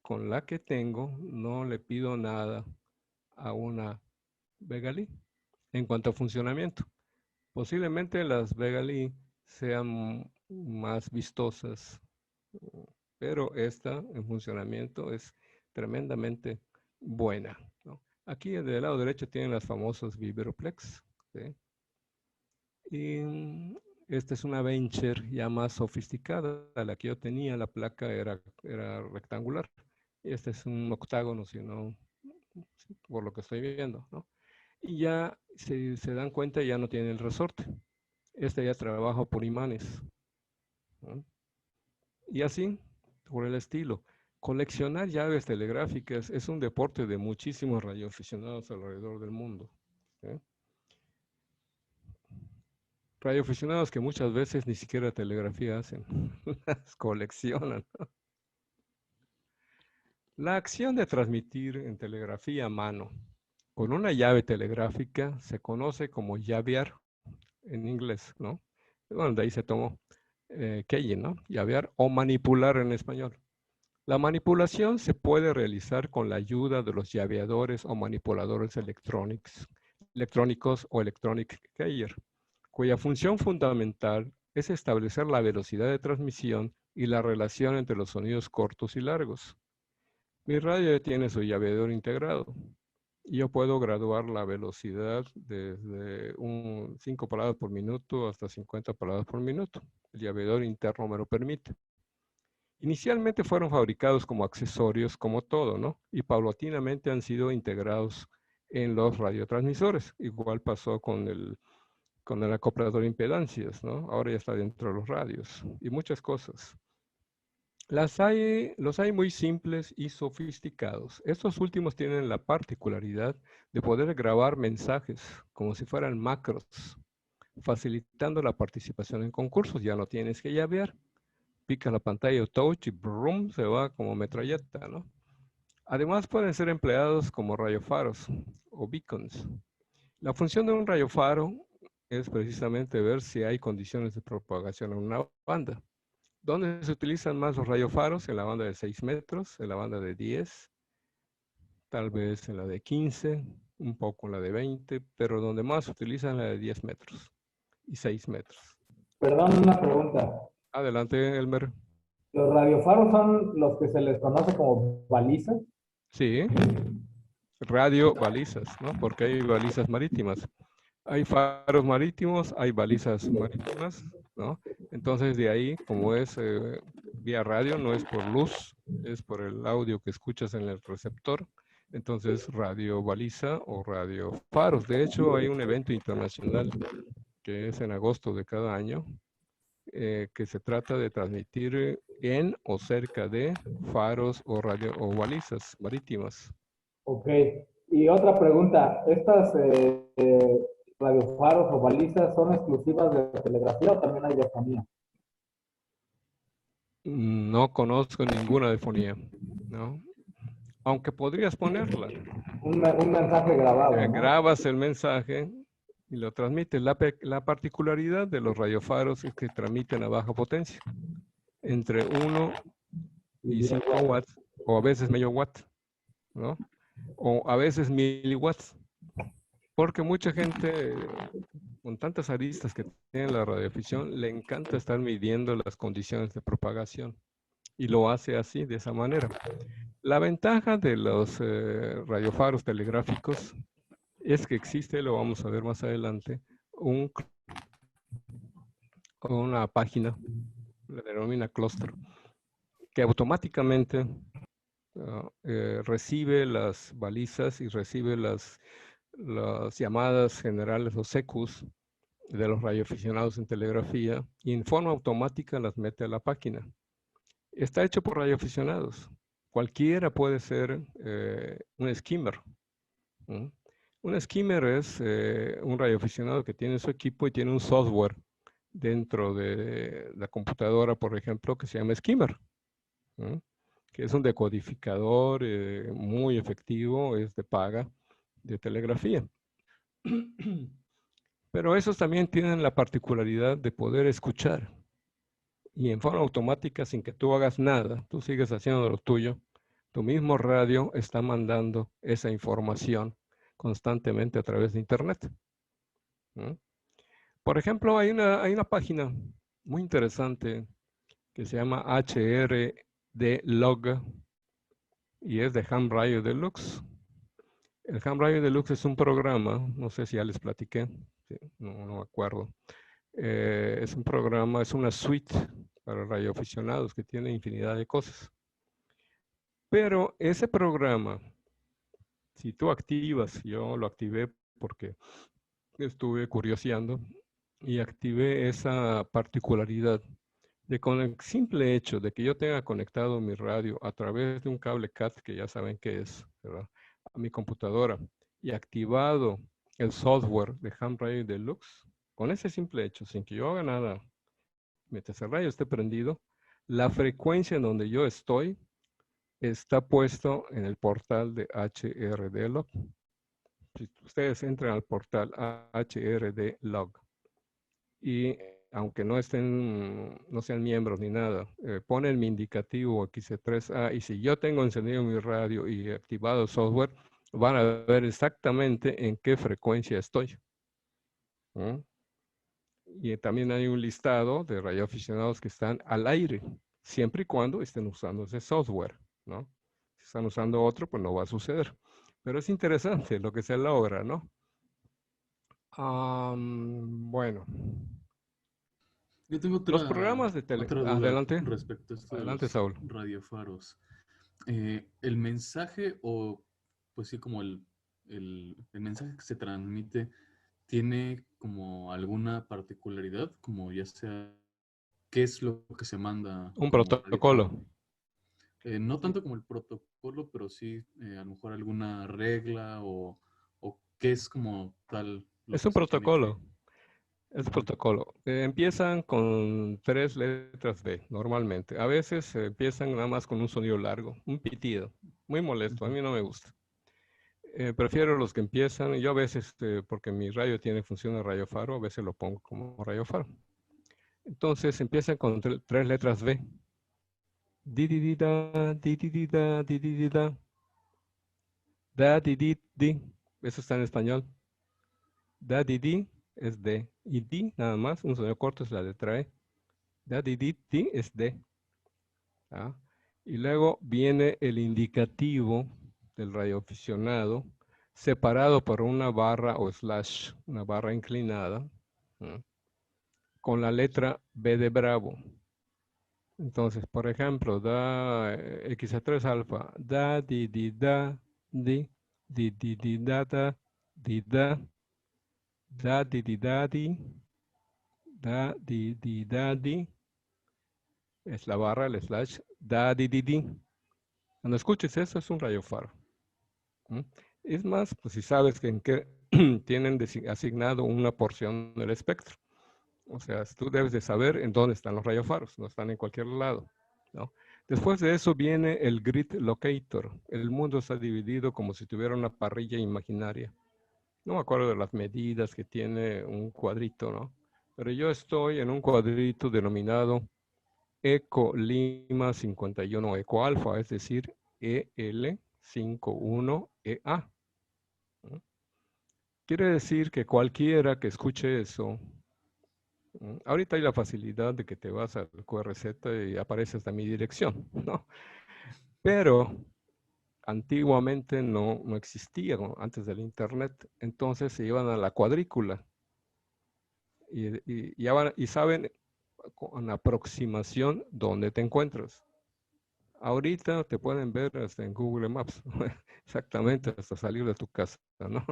con la que tengo, no le pido nada a una Begali en cuanto a funcionamiento. Posiblemente las Begali sean más vistosas, pero esta en funcionamiento es tremendamente buena, ¿no? Aquí del lado derecho tienen las famosas Vibroplex, ¿sí? Y esta es una Venture ya más sofisticada. La que yo tenía, la placa era rectangular. Y este es un octágono, si no, por lo que estoy viendo, ¿no? Y ya, si se dan cuenta, ya no tiene el resorte. Este ya trabaja por imanes, ¿no? Y así, por el estilo. Coleccionar llaves telegráficas es un deporte de muchísimos radioaficionados alrededor del mundo, ¿sí? Radioaficionados que muchas veces ni siquiera telegrafía hacen, las coleccionan. La acción de transmitir en telegrafía a mano con una llave telegráfica se conoce como llavear en inglés, ¿no? Bueno, de ahí se tomó keying, ¿no? Llavear o manipular en español. La manipulación se puede realizar con la ayuda de los llaveadores o manipuladores electrónicos o electronic keyer, cuya función fundamental es establecer la velocidad de transmisión y la relación entre los sonidos cortos y largos. Mi radio tiene su llaveador integrado. Y yo puedo graduar la velocidad desde 5 palabras por minuto hasta 50 palabras por minuto. El llaveador interno me lo permite. Inicialmente fueron fabricados como accesorios, como todo, ¿no? Y paulatinamente han sido integrados en los radiotransmisores. Igual pasó con el acoplador de impedancias, ¿no? Ahora ya está dentro de los radios y muchas cosas. Los hay muy simples y sofisticados. Estos últimos tienen la particularidad de poder grabar mensajes como si fueran macros, facilitando la participación en concursos. Ya no tienes que llavear. Pica la pantalla touch y brum, se va como metralleta, ¿no? Además pueden ser empleados como radiofaros o beacons. La función de un radiofaro es precisamente ver si hay condiciones de propagación en una banda. ¿Dónde se utilizan más los radiofaros? En la banda de 6 metros, en la banda de 10, tal vez en la de 15, un poco en la de 20, pero donde más se utilizan la de 10 metros y 6 metros. Perdón, una pregunta. Adelante, Elmer. ¿Los radiofaros son los que se les conoce como balizas? Sí, radio balizas, ¿no? Porque hay balizas marítimas. Hay faros marítimos, hay balizas marítimas, ¿no? Entonces de ahí, como es vía radio, no es por luz, es por el audio que escuchas en el receptor. Entonces radio baliza o radio faros. De hecho, hay un evento internacional que es en agosto de cada año, que se trata de transmitir en o cerca de faros o radio o balizas marítimas. Ok. Y otra pregunta, ¿estas radiofaros o balizas son exclusivas de telegrafía o también hay de fonía? No conozco ninguna de fonía, ¿no? Aunque podrías ponerla. Un mensaje grabado, ¿no? Grabas el mensaje y lo transmites. La particularidad de los radiofaros es que transmiten a baja potencia, entre 1 y 5 watts, o a veces medio watt, ¿no? O a veces miliwatts. Porque mucha gente, con tantas aristas que tiene la radioafición, le encanta estar midiendo las condiciones de propagación. Y lo hace así, de esa manera. La ventaja de los radiofaros telegráficos es que existe, lo vamos a ver más adelante, una página, la denomina clúster, que automáticamente recibe las balizas y recibe las llamadas generales o secus de los radioaficionados en telegrafía y en forma automática las mete a la página. Está hecho por radioaficionados. Cualquiera puede ser un skimmer. ¿No? Un skimmer es un radioaficionado que tiene su equipo y tiene un software dentro de la computadora, por ejemplo, que se llama Skimmer, ¿no? Que es un decodificador muy efectivo, es de paga, de telegrafía. Pero esos también tienen la particularidad de poder escuchar y en forma automática, sin que tú hagas nada, tú sigues haciendo lo tuyo, tu mismo radio está mandando esa información constantemente a través de Internet, ¿no? Por ejemplo, hay una página muy interesante que se llama HRD-Log y es de Ham Radio Deluxe. El Ham Radio Deluxe es un programa, no sé si ya les platiqué, no me acuerdo. Es un programa, es una suite para radioaficionados que tiene infinidad de cosas. Pero ese programa, si tú activas, yo lo activé porque estuve curioseando y activé esa particularidad de con el simple hecho de que yo tenga conectado mi radio a través de un cable CAT, que ya saben qué es, ¿verdad?, a mi computadora y activado el software de Ham Radio Deluxe, con ese simple hecho, sin que yo haga nada, mientras el radio esté prendido, la frecuencia en donde yo estoy está puesto en el portal de HRD-Log. Si ustedes entran al portal HRD-Log y aunque no sean miembros ni nada, ponen mi indicativo XC3A y si yo tengo encendido mi radio y activado el software, van a ver exactamente en qué frecuencia estoy. ¿No? Y también hay un listado de radioaficionados que están al aire, siempre y cuando estén usando ese software, ¿no? Si están usando otro, pues no va a suceder. Pero es interesante lo que se logra, ¿no? Bueno. Yo tengo Los programas de tele... otra duda Adelante. respecto a esto de Adelante, los Saúl. radiofaros. El mensaje o, pues sí, como el mensaje que se transmite, ¿tiene como alguna particularidad? Como ya sea, ¿qué es lo que se manda Un como protocolo. radiofaro? No tanto como el protocolo, pero sí a lo mejor alguna regla o qué es como tal lo Es que un se tiene que... protocolo. Es Ujú, protocolo. Empiezan con 3 letras B, normalmente. A veces empiezan nada más con un sonido largo, un pitido. Muy molesto, a ujú. mí no me gusta. Prefiero los que empiezan, yo a veces, porque mi radio tiene función de rayo faro, a veces lo pongo como rayo faro. Entonces empiezan con 3 letras B. Di di di da, di di di da, di di di da. Da di di di. Eso está en español. Da di di es D. Y di nada más, un sonido corto es la letra E. Da di di di es D. ¿Ah? Y luego viene el indicativo del radioaficionado separado por una barra o slash, una barra inclinada, ¿no? Con la letra B de Bravo. Entonces, por ejemplo, da X a 3 alfa, da, di, da, di, da, di, da, da, di, es la barra, el slash, da, di. Cuando escuches eso, es un radiofaro. ¿Mm? Es más, pues si sabes que en qué tienen asignado una porción del espectro. O sea, tú debes de saber en dónde están los radiofaros, no están en cualquier lado, ¿no? Después de eso viene el grid locator. El mundo está dividido como si tuviera una parrilla imaginaria. No me acuerdo de las medidas que tiene un cuadrito, ¿no? Pero yo estoy en un cuadrito denominado Eco Lima 51 Eco Alfa, es decir, EL51EA. Quiere decir que cualquiera que escuche eso, ahorita hay la facilidad de que te vas al QRZ y aparece hasta mi dirección, ¿no? Pero antiguamente no existía, antes del internet, entonces se iban a la cuadrícula y saben con aproximación dónde te encuentras. Ahorita te pueden ver hasta en Google Maps, exactamente, hasta salir de tu casa, ¿no?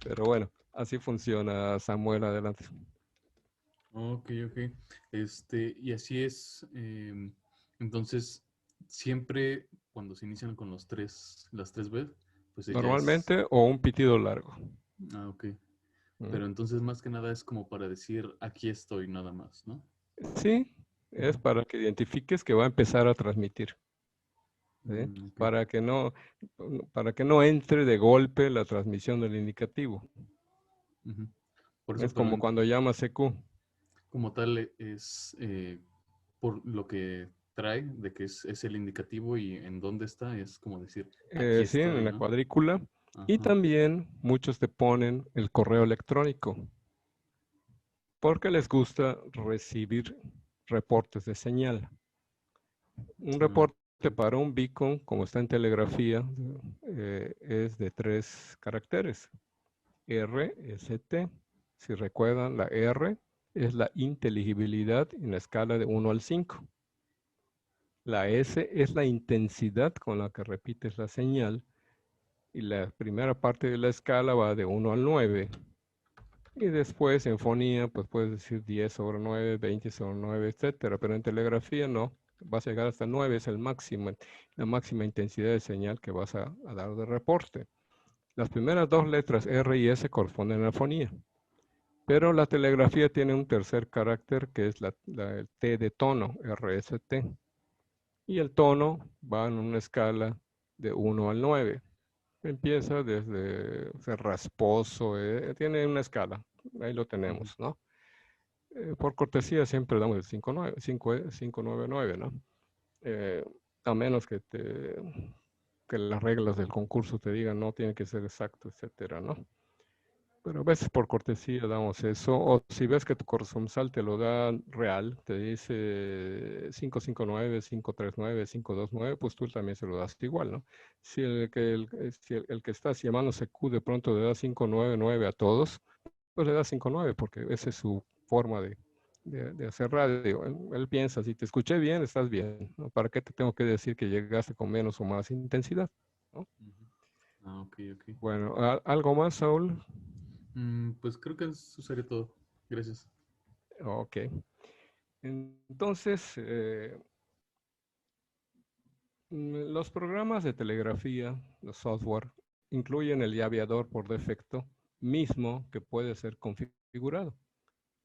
Pero bueno, así funciona, Samuel, adelante. Ok, ok. Y así es. Entonces, siempre cuando se inician con las tres B, pues ella es. Normalmente o un pitido largo. Ah, ok. ¿Mm? Pero entonces más que nada es como para decir aquí estoy nada más, ¿no? Sí, es Ujú. para que identifiques que va a empezar a transmitir, ¿sí? Ok. Para que no entre de golpe la transmisión del indicativo. Ujú. Por eso, Es como cuando llamas CQ. como tal es por lo que trae, de que es el indicativo y en dónde está, es como decir aquí Sí, en estoy, la ¿no? cuadrícula. Y Ajá. también muchos te ponen el correo electrónico, porque les gusta recibir reportes de señal. Un Ah, reporte para un beacon, como está en telegrafía, es de 3 caracteres. RST. Si recuerdan, la R es la inteligibilidad en la escala de 1 al 5. La S es la intensidad con la que repites la señal. Y la primera parte de la escala va de 1 al 9. Y después en fonía, pues puedes decir 10 sobre 9, 20 sobre 9, etcétera. Pero en telegrafía no. Vas a llegar hasta 9, es el máximo, la máxima intensidad de señal que vas a dar de reporte. Las primeras 2 letras R y S corresponden a la fonía. Pero la telegrafía tiene un tercer carácter que es el T de tono, RST. Y el tono va en una escala de 1 al 9. Empieza desde ser rasposo, tiene una escala, ahí lo ujú. tenemos, ¿no? Por cortesía siempre damos el 599, ¿no? Eh, a menos que las reglas del concurso te digan no tiene que ser exacto, etcétera, ¿no? Pero a veces por cortesía damos eso, o si ves que tu corresponsal te lo da real, te dice 559, 539, 529, pues tú también se lo das igual, ¿no? Si el que está llamándose Q de pronto le da 599 a todos, pues le da 59 porque esa es su forma de hacer radio. Él piensa, si te escuché bien, estás bien, ¿no? ¿Para qué te tengo que decir que llegaste con menos o más intensidad? ¿No? Ah, ok, ok. Bueno, ¿algo más, Saúl? Pues creo que eso sería todo. Gracias. Ok. Entonces, los programas de telegrafía, los software, incluyen el llaveador por defecto mismo que puede ser configurado.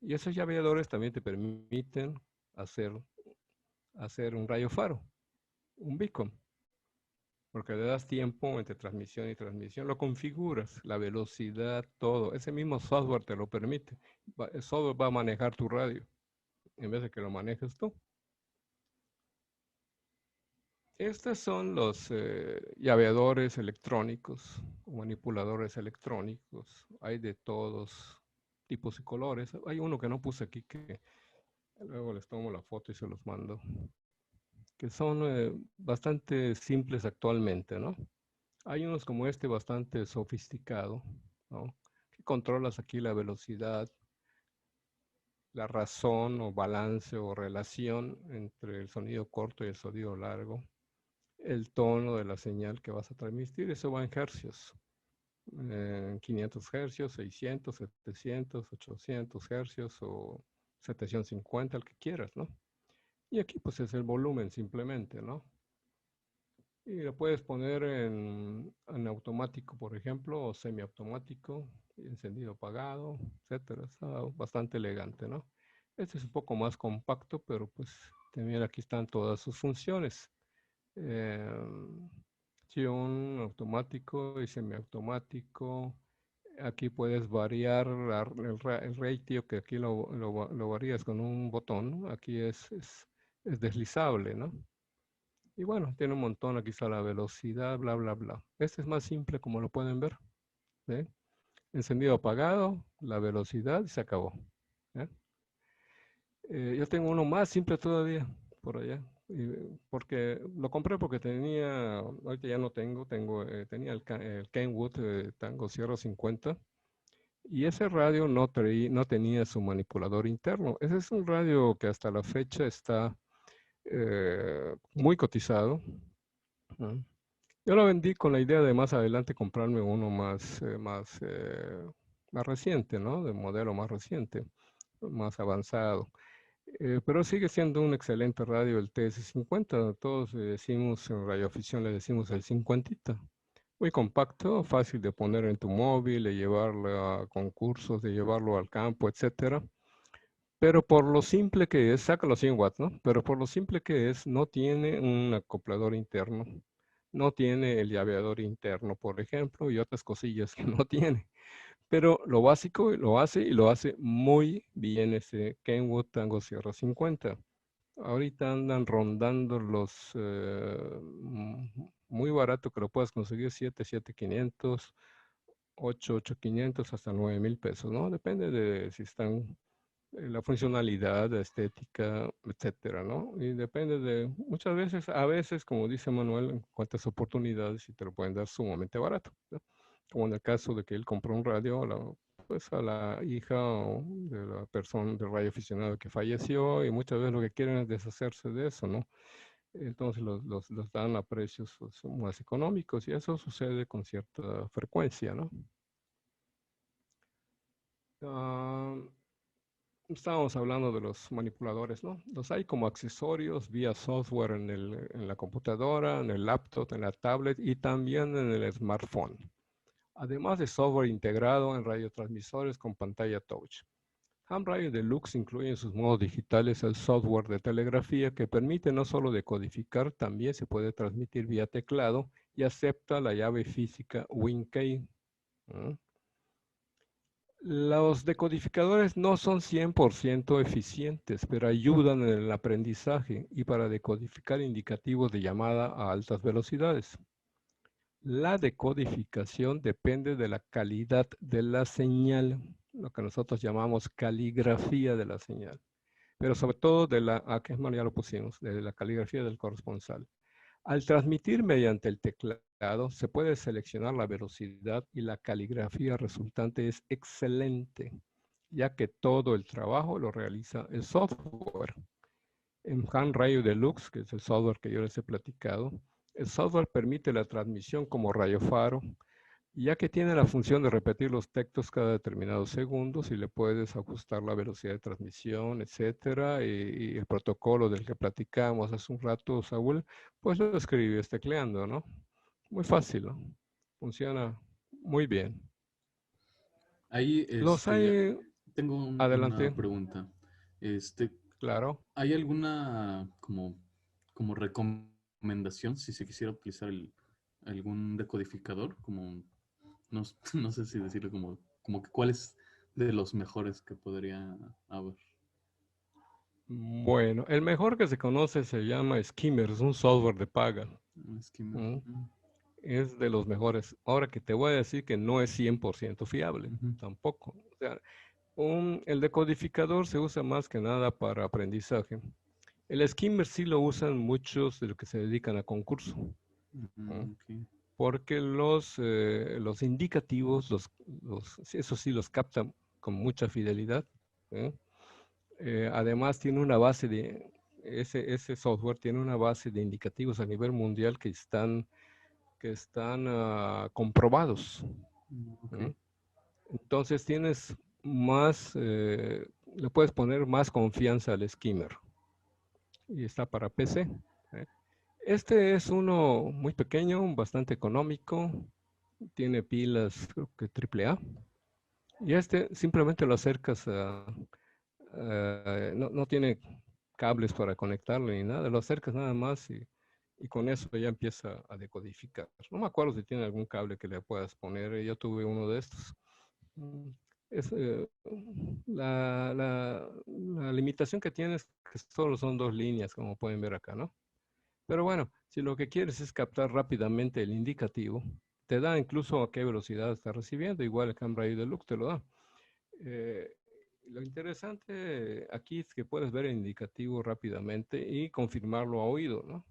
Y esos llaveadores también te permiten hacer un rayo faro, un beacon, porque le das tiempo entre transmisión y transmisión, lo configuras, la velocidad, todo. Ese mismo software te lo permite. El software va a manejar tu radio en vez de que lo manejes tú. Estos son los llaveadores electrónicos, o manipuladores electrónicos. Hay de todos tipos y colores. Hay uno que no puse aquí que luego les tomo la foto y se los mando, que son bastante simples actualmente, ¿no? Hay unos como este bastante sofisticado, ¿no? Que controlas aquí la velocidad, la razón o balance o relación entre el sonido corto y el sonido largo, el tono de la señal que vas a transmitir, eso va en hercios, 500 hercios, 600, 700, 800 hercios o 750, el que quieras, ¿no? Y aquí pues es el volumen simplemente, ¿no? Y lo puedes poner en automático, por ejemplo, o semiautomático, encendido, apagado, etcétera. Está bastante elegante, ¿no? Este es un poco más compacto, pero pues también aquí están todas sus funciones. Acción automático y semiautomático. Aquí puedes variar el ratio, que aquí lo varías con un botón, ¿no? Aquí es deslizable, ¿no? Y bueno, tiene un montón, aquí está la velocidad, bla, bla, bla. Este es más simple, como lo pueden ver. ¿Eh? Encendido, apagado, la velocidad y se acabó. ¿Eh? Yo tengo uno más simple todavía por allá, porque lo compré porque tenía, ahorita ya no tengo, tenía el Kenwood Tango Sierra 50 y ese radio no tenía su manipulador interno. Ese es un radio que hasta la fecha está muy cotizado, ¿no? Yo lo vendí con la idea de más adelante comprarme uno más reciente, ¿no? De modelo más reciente, más avanzado. Pero sigue siendo un excelente radio el TS50. Todos le decimos, en radioafición le decimos el 50. Muy compacto, fácil de poner en tu móvil, de llevarlo a concursos, de llevarlo al campo, etcétera. Pero por lo simple que es, saca los 100 watts, ¿no? Pero por lo simple que es, no tiene un acoplador interno, no tiene el llaveador interno, por ejemplo, y otras cosillas que no tiene. Pero lo básico lo hace y lo hace muy bien ese Kenwood Tango Sierra 50. Ahorita andan rondando muy barato que lo puedas conseguir, 7,500, 8,500 hasta 9,000 pesos, ¿no? Depende de si están la funcionalidad, la estética, etcétera, ¿no? Y depende de, muchas veces, a veces, como dice Manuel, en cuantas oportunidades y te lo pueden dar sumamente barato, ¿no? Como en el caso de que él compró un radio pues a la hija de la persona, del radio aficionado que falleció, y muchas veces lo que quieren es deshacerse de eso, ¿no? Entonces los dan a precios pues, más económicos y eso sucede con cierta frecuencia, ¿no? Ah, Estábamos hablando de los manipuladores, ¿no? Los hay como accesorios vía software en la computadora, en el laptop, en la tablet y también en el smartphone. Además de software integrado en radiotransmisores con pantalla touch. Ham Radio Deluxe incluye en sus modos digitales el software de telegrafía que permite no solo decodificar, también se puede transmitir vía teclado y acepta la llave física WinKey. Los decodificadores no son 100% eficientes, pero ayudan en el aprendizaje y para decodificar indicativos de llamada a altas velocidades. La decodificación depende de la calidad de la señal, lo que nosotros llamamos caligrafía de la señal, pero sobre todo de la, aquí ya lo pusimos, de la caligrafía del corresponsal. Al transmitir mediante el teclado, se puede seleccionar la velocidad y la caligrafía resultante es excelente, ya que todo el trabajo lo realiza el software. En HandWriter Deluxe, que es el software que yo les he platicado, el software permite la transmisión como rayo faro, ya que tiene la función de repetir los textos cada determinados segundos y le puedes ajustar la velocidad de transmisión, etcétera, y el protocolo del que platicamos hace un rato, Saúl, pues lo escribes tecleando, ¿no? Muy fácil, ¿no? Funciona muy bien. Ahí, Los hay, tengo una adelante, pregunta. claro. ¿Hay alguna como recomendación si se quisiera utilizar algún decodificador? Como, no, no sé si decirlo como que cuál es de los mejores que podría haber. Bueno, el mejor que se conoce se llama Skimmer, es un software de paga. Skimmer. ¿Mm? Es de los mejores. Ahora que te voy a decir que no es 100% fiable, tampoco. O sea, el decodificador se usa más que nada para aprendizaje. El skimmer sí lo usan muchos de los que se dedican a concurso, ¿no? Okay. Porque los indicativos, eso sí los captan con mucha fidelidad. ¿Eh? Además tiene una base de, ese software tiene una base de indicativos a nivel mundial que están comprobados. Okay. Entonces tienes más, le puedes poner más confianza al skimmer. Y está para PC. ¿Eh? Este es uno muy pequeño, bastante económico. Tiene pilas, creo que AAA. Y este simplemente lo acercas no tiene cables para conectarlo ni nada. Lo acercas nada más y con eso ya empieza a decodificar. No me acuerdo si tiene algún cable que le puedas poner. Yo tuve uno de estos. Es, la limitación que tiene es que solo son 2 líneas, como pueden ver acá, ¿no? Pero bueno, si lo que quieres es captar rápidamente el indicativo, te da incluso a qué velocidad está recibiendo, igual el HandWriter Deluxe te lo da. Lo interesante aquí es que puedes ver el indicativo rápidamente y confirmarlo a oído, ¿no?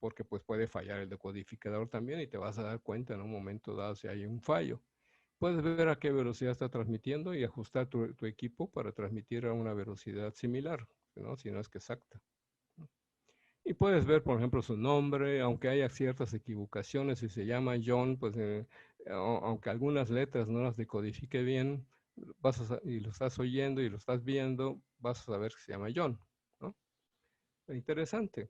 Porque pues puede fallar el decodificador también y te vas a dar cuenta en un momento dado si hay un fallo. Puedes ver a qué velocidad está transmitiendo y ajustar tu equipo para transmitir a una velocidad similar, ¿no? Si no es que exacta. Y puedes ver, por ejemplo, su nombre, aunque haya ciertas equivocaciones, si se llama John, pues aunque algunas letras no las decodifique bien, y lo estás oyendo y lo estás viendo, vas a saber que se llama John, ¿no? Interesante.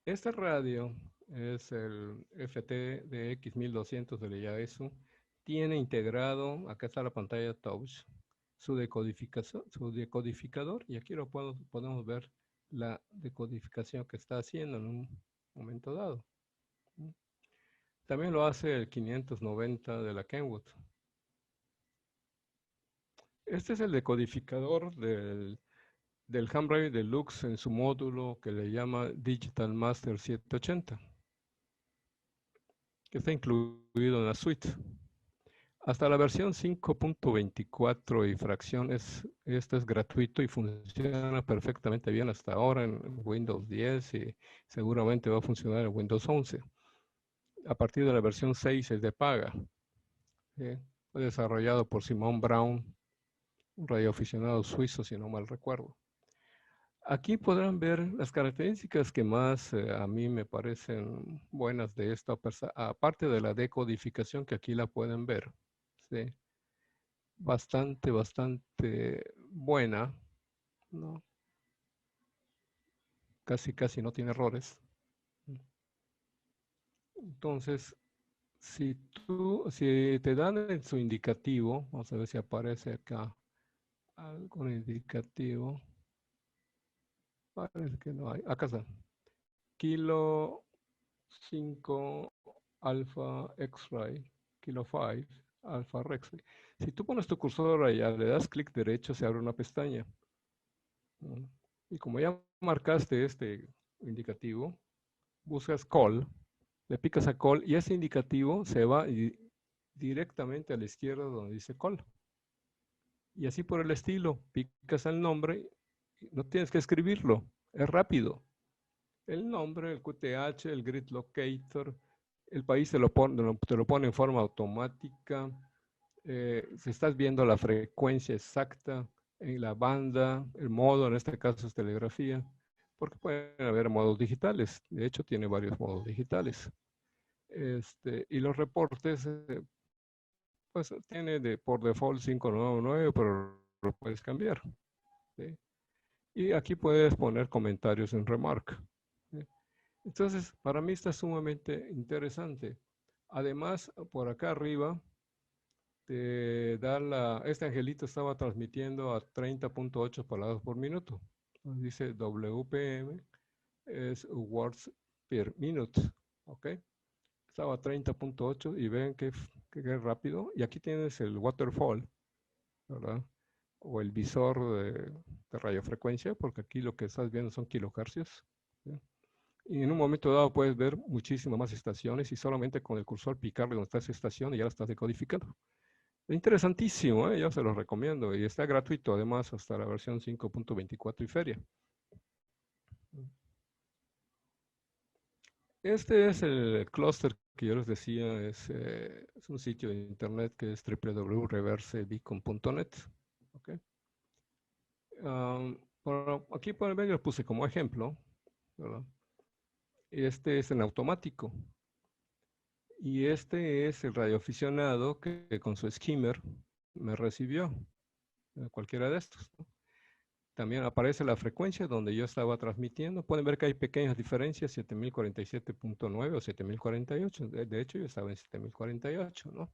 Este radio es el FT-DX 1200 de la Yaesu. Tiene integrado, acá está la pantalla touch, su decodificador, y aquí podemos ver la decodificación que está haciendo en un momento dado. También lo hace el 590 de la Kenwood. Este es el decodificador del HandWriter Deluxe en su módulo que le llama Digital Master 780, que está incluido en la suite. Hasta la versión 5.24 y fracción, este es gratuito y funciona perfectamente bien hasta ahora en Windows 10 y seguramente va a funcionar en Windows 11. A partir de la versión 6 es de paga. Fue desarrollado por Simon Brown, un radioaficionado suizo, si no mal recuerdo. Aquí podrán ver las características que más a mí me parecen buenas de esta, aparte de la decodificación que aquí la pueden ver. ¿Sí? Bastante buena, ¿no? Casi no tiene errores. Entonces, si te dan en su indicativo, vamos a ver si aparece acá algún indicativo. Parece que no hay. Acá está. Kilo 5 Alpha X-Ray, Kilo 5 Alpha X-Ray. Si tú pones tu cursor allá, le das clic derecho, se abre una pestaña. Y como ya marcaste este indicativo, buscas call, le picas a call y ese indicativo se va directamente a la izquierda donde dice call. Y así por el estilo, picas al nombre, no tienes que escribirlo, es rápido. El nombre, el QTH, el grid locator, el país te lo pone en forma automática. Si estás viendo la frecuencia exacta, en la banda, el modo, en este caso es telegrafía, porque pueden haber modos digitales. De hecho, tiene varios modos digitales. Y los reportes, pues tiene por default 599, pero lo puedes cambiar. ¿Sí? Y aquí puedes poner comentarios en Remark. ¿Sí? Entonces, para mí está sumamente interesante. Además, por acá arriba, te da este angelito estaba transmitiendo a 30.8 palabras por minuto. Entonces dice WPM es words per minute. ¿Ok? Estaba a 30.8 y ven que rápido. Y aquí tienes el waterfall, ¿verdad? O el visor de radiofrecuencia, porque aquí lo que estás viendo son kilohercios. ¿Sí? Y en un momento dado puedes ver muchísimas más estaciones y solamente con el cursor picarle donde está esa estación y ya la estás decodificando. Es interesantísimo, yo se los recomiendo y está gratuito además hasta la versión 5.24 y feria. Este es el clúster que yo les decía, es un sitio de internet que es www.reversebeacon.net. ¿Okay? Aquí pueden ver, lo puse como ejemplo, ¿verdad? Este es en automático. Y este es el radioaficionado que con su skimmer me recibió, cualquiera de estos, ¿no? También aparece la frecuencia donde yo estaba transmitiendo. Pueden ver que hay pequeñas diferencias, 7047.9 o 7048. De hecho, yo estaba en 7048, ¿no?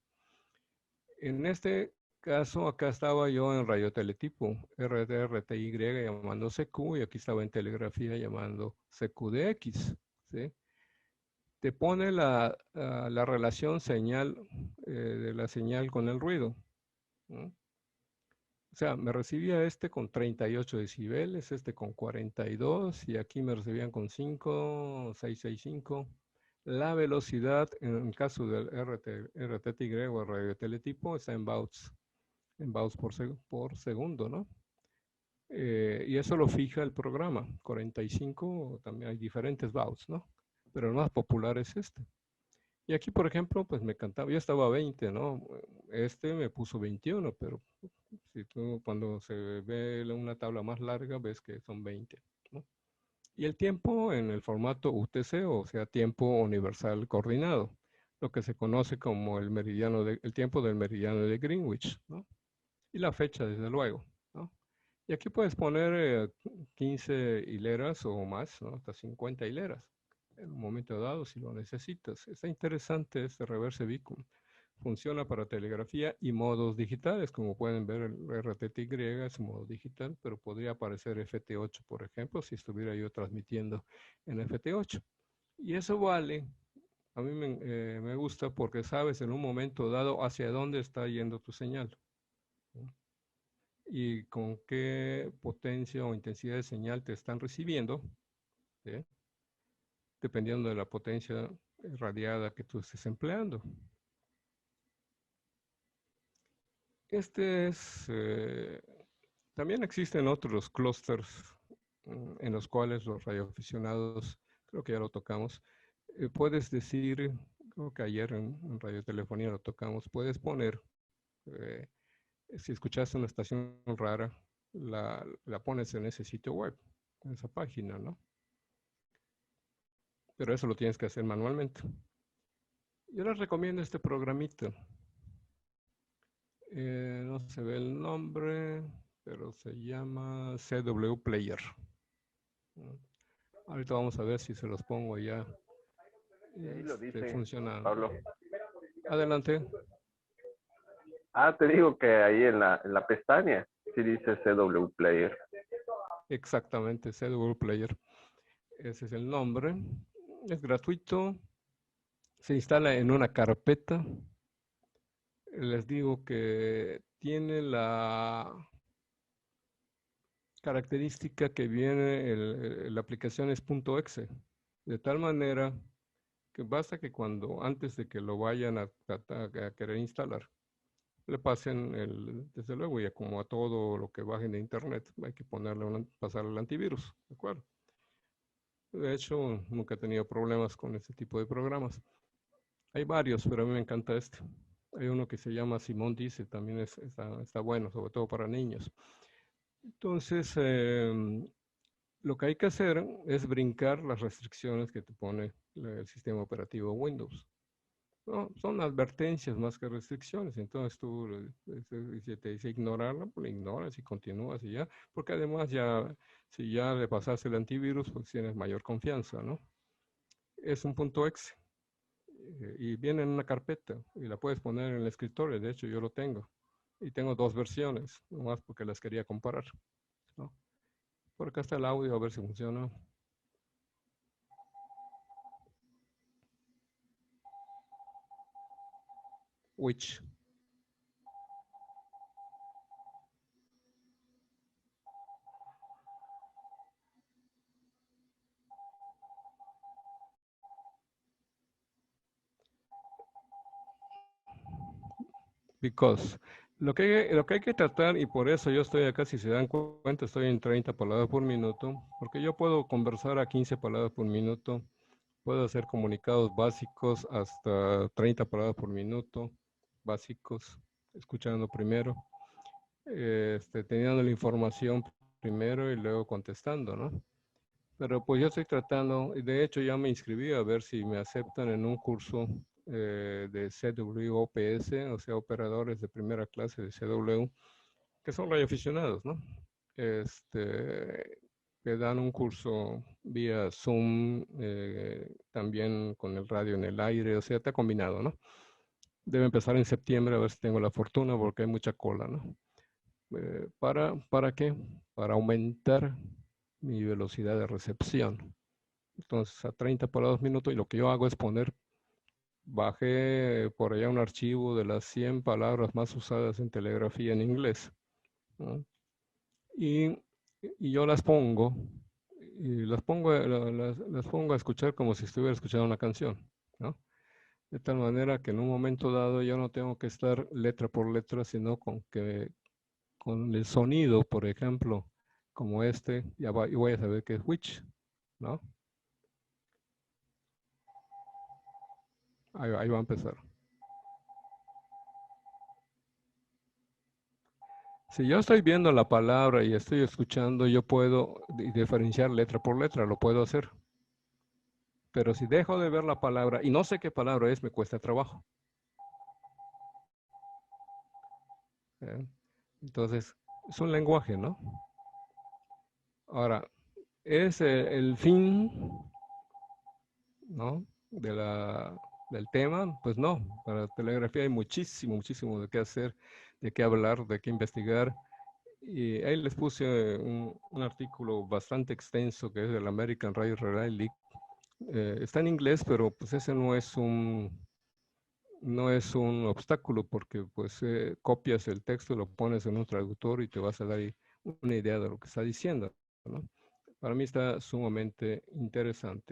En este caso, acá estaba yo en radioteletipo, RTY llamando CQ, y aquí estaba en telegrafía llamando CQDX, ¿sí? Te pone la relación señal de la señal con el ruido, ¿no? O sea, me recibía este con 38 decibeles, este con 42, y aquí me recibían con 5, 665. La velocidad, en el caso del RTY o radioteletipo, está en bauts por segundo, ¿no? Y eso lo fija el programa, 45, también hay diferentes bauts, ¿no? Pero el más popular es este. Y aquí, por ejemplo, pues me cantaba, yo estaba a 20, ¿no? Este me puso 21, pero si tú cuando se ve una tabla más larga, ves que son 20, ¿no? Y el tiempo en el formato UTC, o sea, tiempo universal coordinado, lo que se conoce como el tiempo del meridiano de Greenwich, ¿no? Y la fecha, desde luego, ¿no? Y aquí puedes poner 15 hileras o más, ¿no? Hasta 50 hileras en un momento dado si lo necesitas. Está interesante este Reverse Beacon. Funciona para telegrafía y modos digitales. Como pueden ver, el RTTY es modo digital, pero podría aparecer FT8, por ejemplo, si estuviera yo transmitiendo en FT8. Y eso vale, a mí me gusta porque sabes en un momento dado hacia dónde está yendo tu señal, ¿no? Y con qué potencia o intensidad de señal te están recibiendo, ¿sí? Dependiendo de la potencia radiada que tú estés empleando. También existen otros clústeres en los cuales los radioaficionados, creo que ya lo tocamos, puedes decir, creo que ayer en radiotelefonía lo tocamos, puedes poner, si escuchaste una estación rara, la pones en ese sitio web, en esa página, ¿no? Pero eso lo tienes que hacer manualmente. Yo les recomiendo este programita. No se ve el nombre, pero se llama CW Player. Ahorita vamos a ver si se los pongo ya. Ahí lo dice, funcionando. Pablo. Adelante. Te digo que ahí en la pestaña sí dice CW Player. Exactamente, CW Player. Ese es el nombre. Es gratuito. Se instala en una carpeta. Les digo que tiene característica que viene, la aplicación es .exe, de tal manera que basta que antes de que lo vayan a querer instalar, le pasen desde luego, ya como a todo lo que bajen de internet, hay que pasarle el antivirus, ¿de acuerdo? De hecho, nunca he tenido problemas con este tipo de programas. Hay varios, pero a mí me encanta este. Hay uno que se llama Simón Dice, también está bueno, sobre todo para niños. Entonces, lo que hay que hacer es brincar las restricciones que te pone el sistema operativo Windows. No, son advertencias más que restricciones. Entonces tú, si te dice ignorarla, pues la ignoras y continúas y ya. Porque además si ya le pasaste el antivirus, pues tienes mayor confianza, ¿no? Es un .exe y viene en una carpeta y la puedes poner en el escritorio. De hecho, yo lo tengo. Y tengo 2 versiones, nomás porque las quería comparar, ¿no? Por acá está el audio, a ver si funciona. Which. Because. Lo que hay que tratar, y por eso yo estoy acá, si se dan cuenta, estoy en 30 palabras por minuto, porque yo puedo conversar a 15 palabras por minuto, puedo hacer comunicados básicos hasta 30 palabras por minuto, básicos, escuchando primero, teniendo la información primero y luego contestando, ¿no? Pero pues yo estoy tratando, y de hecho ya me inscribí a ver si me aceptan en un curso de CWOPS, o sea, operadores de primera clase de CW, que son radioaficionados, ¿no? Que dan un curso vía Zoom, también con el radio en el aire, o sea, está combinado, ¿no? Debe empezar en septiembre, a ver si tengo la fortuna, porque hay mucha cola, ¿no? ¿Para qué? Para aumentar mi velocidad de recepción. Entonces, a 30 palabras minutos, y lo que yo hago es bajé por allá un archivo de las 100 palabras más usadas en telegrafía en inglés, ¿no? Y yo las pongo a escuchar como si estuviera escuchando una canción, ¿no? De tal manera que en un momento dado yo no tengo que estar letra por letra, sino con el sonido, por ejemplo, como y voy a saber qué es which, ¿no? Ahí va a empezar. Si yo estoy viendo la palabra y estoy escuchando, yo puedo diferenciar letra por letra, lo puedo hacer. Pero si dejo de ver la palabra y no sé qué palabra es, me cuesta trabajo. Entonces, es un lenguaje, ¿no? Ahora, ¿es el fin, ¿no? del tema? Pues no. Para telegrafía hay muchísimo de qué hacer, de qué hablar, de qué investigar. Y ahí les puse un artículo bastante extenso que es del American Radio Relay League. Está en inglés, pero pues ese no es un obstáculo, porque pues copias el texto, lo pones en un traductor y te vas a dar una idea de lo que está diciendo, ¿no? Para mí está sumamente interesante.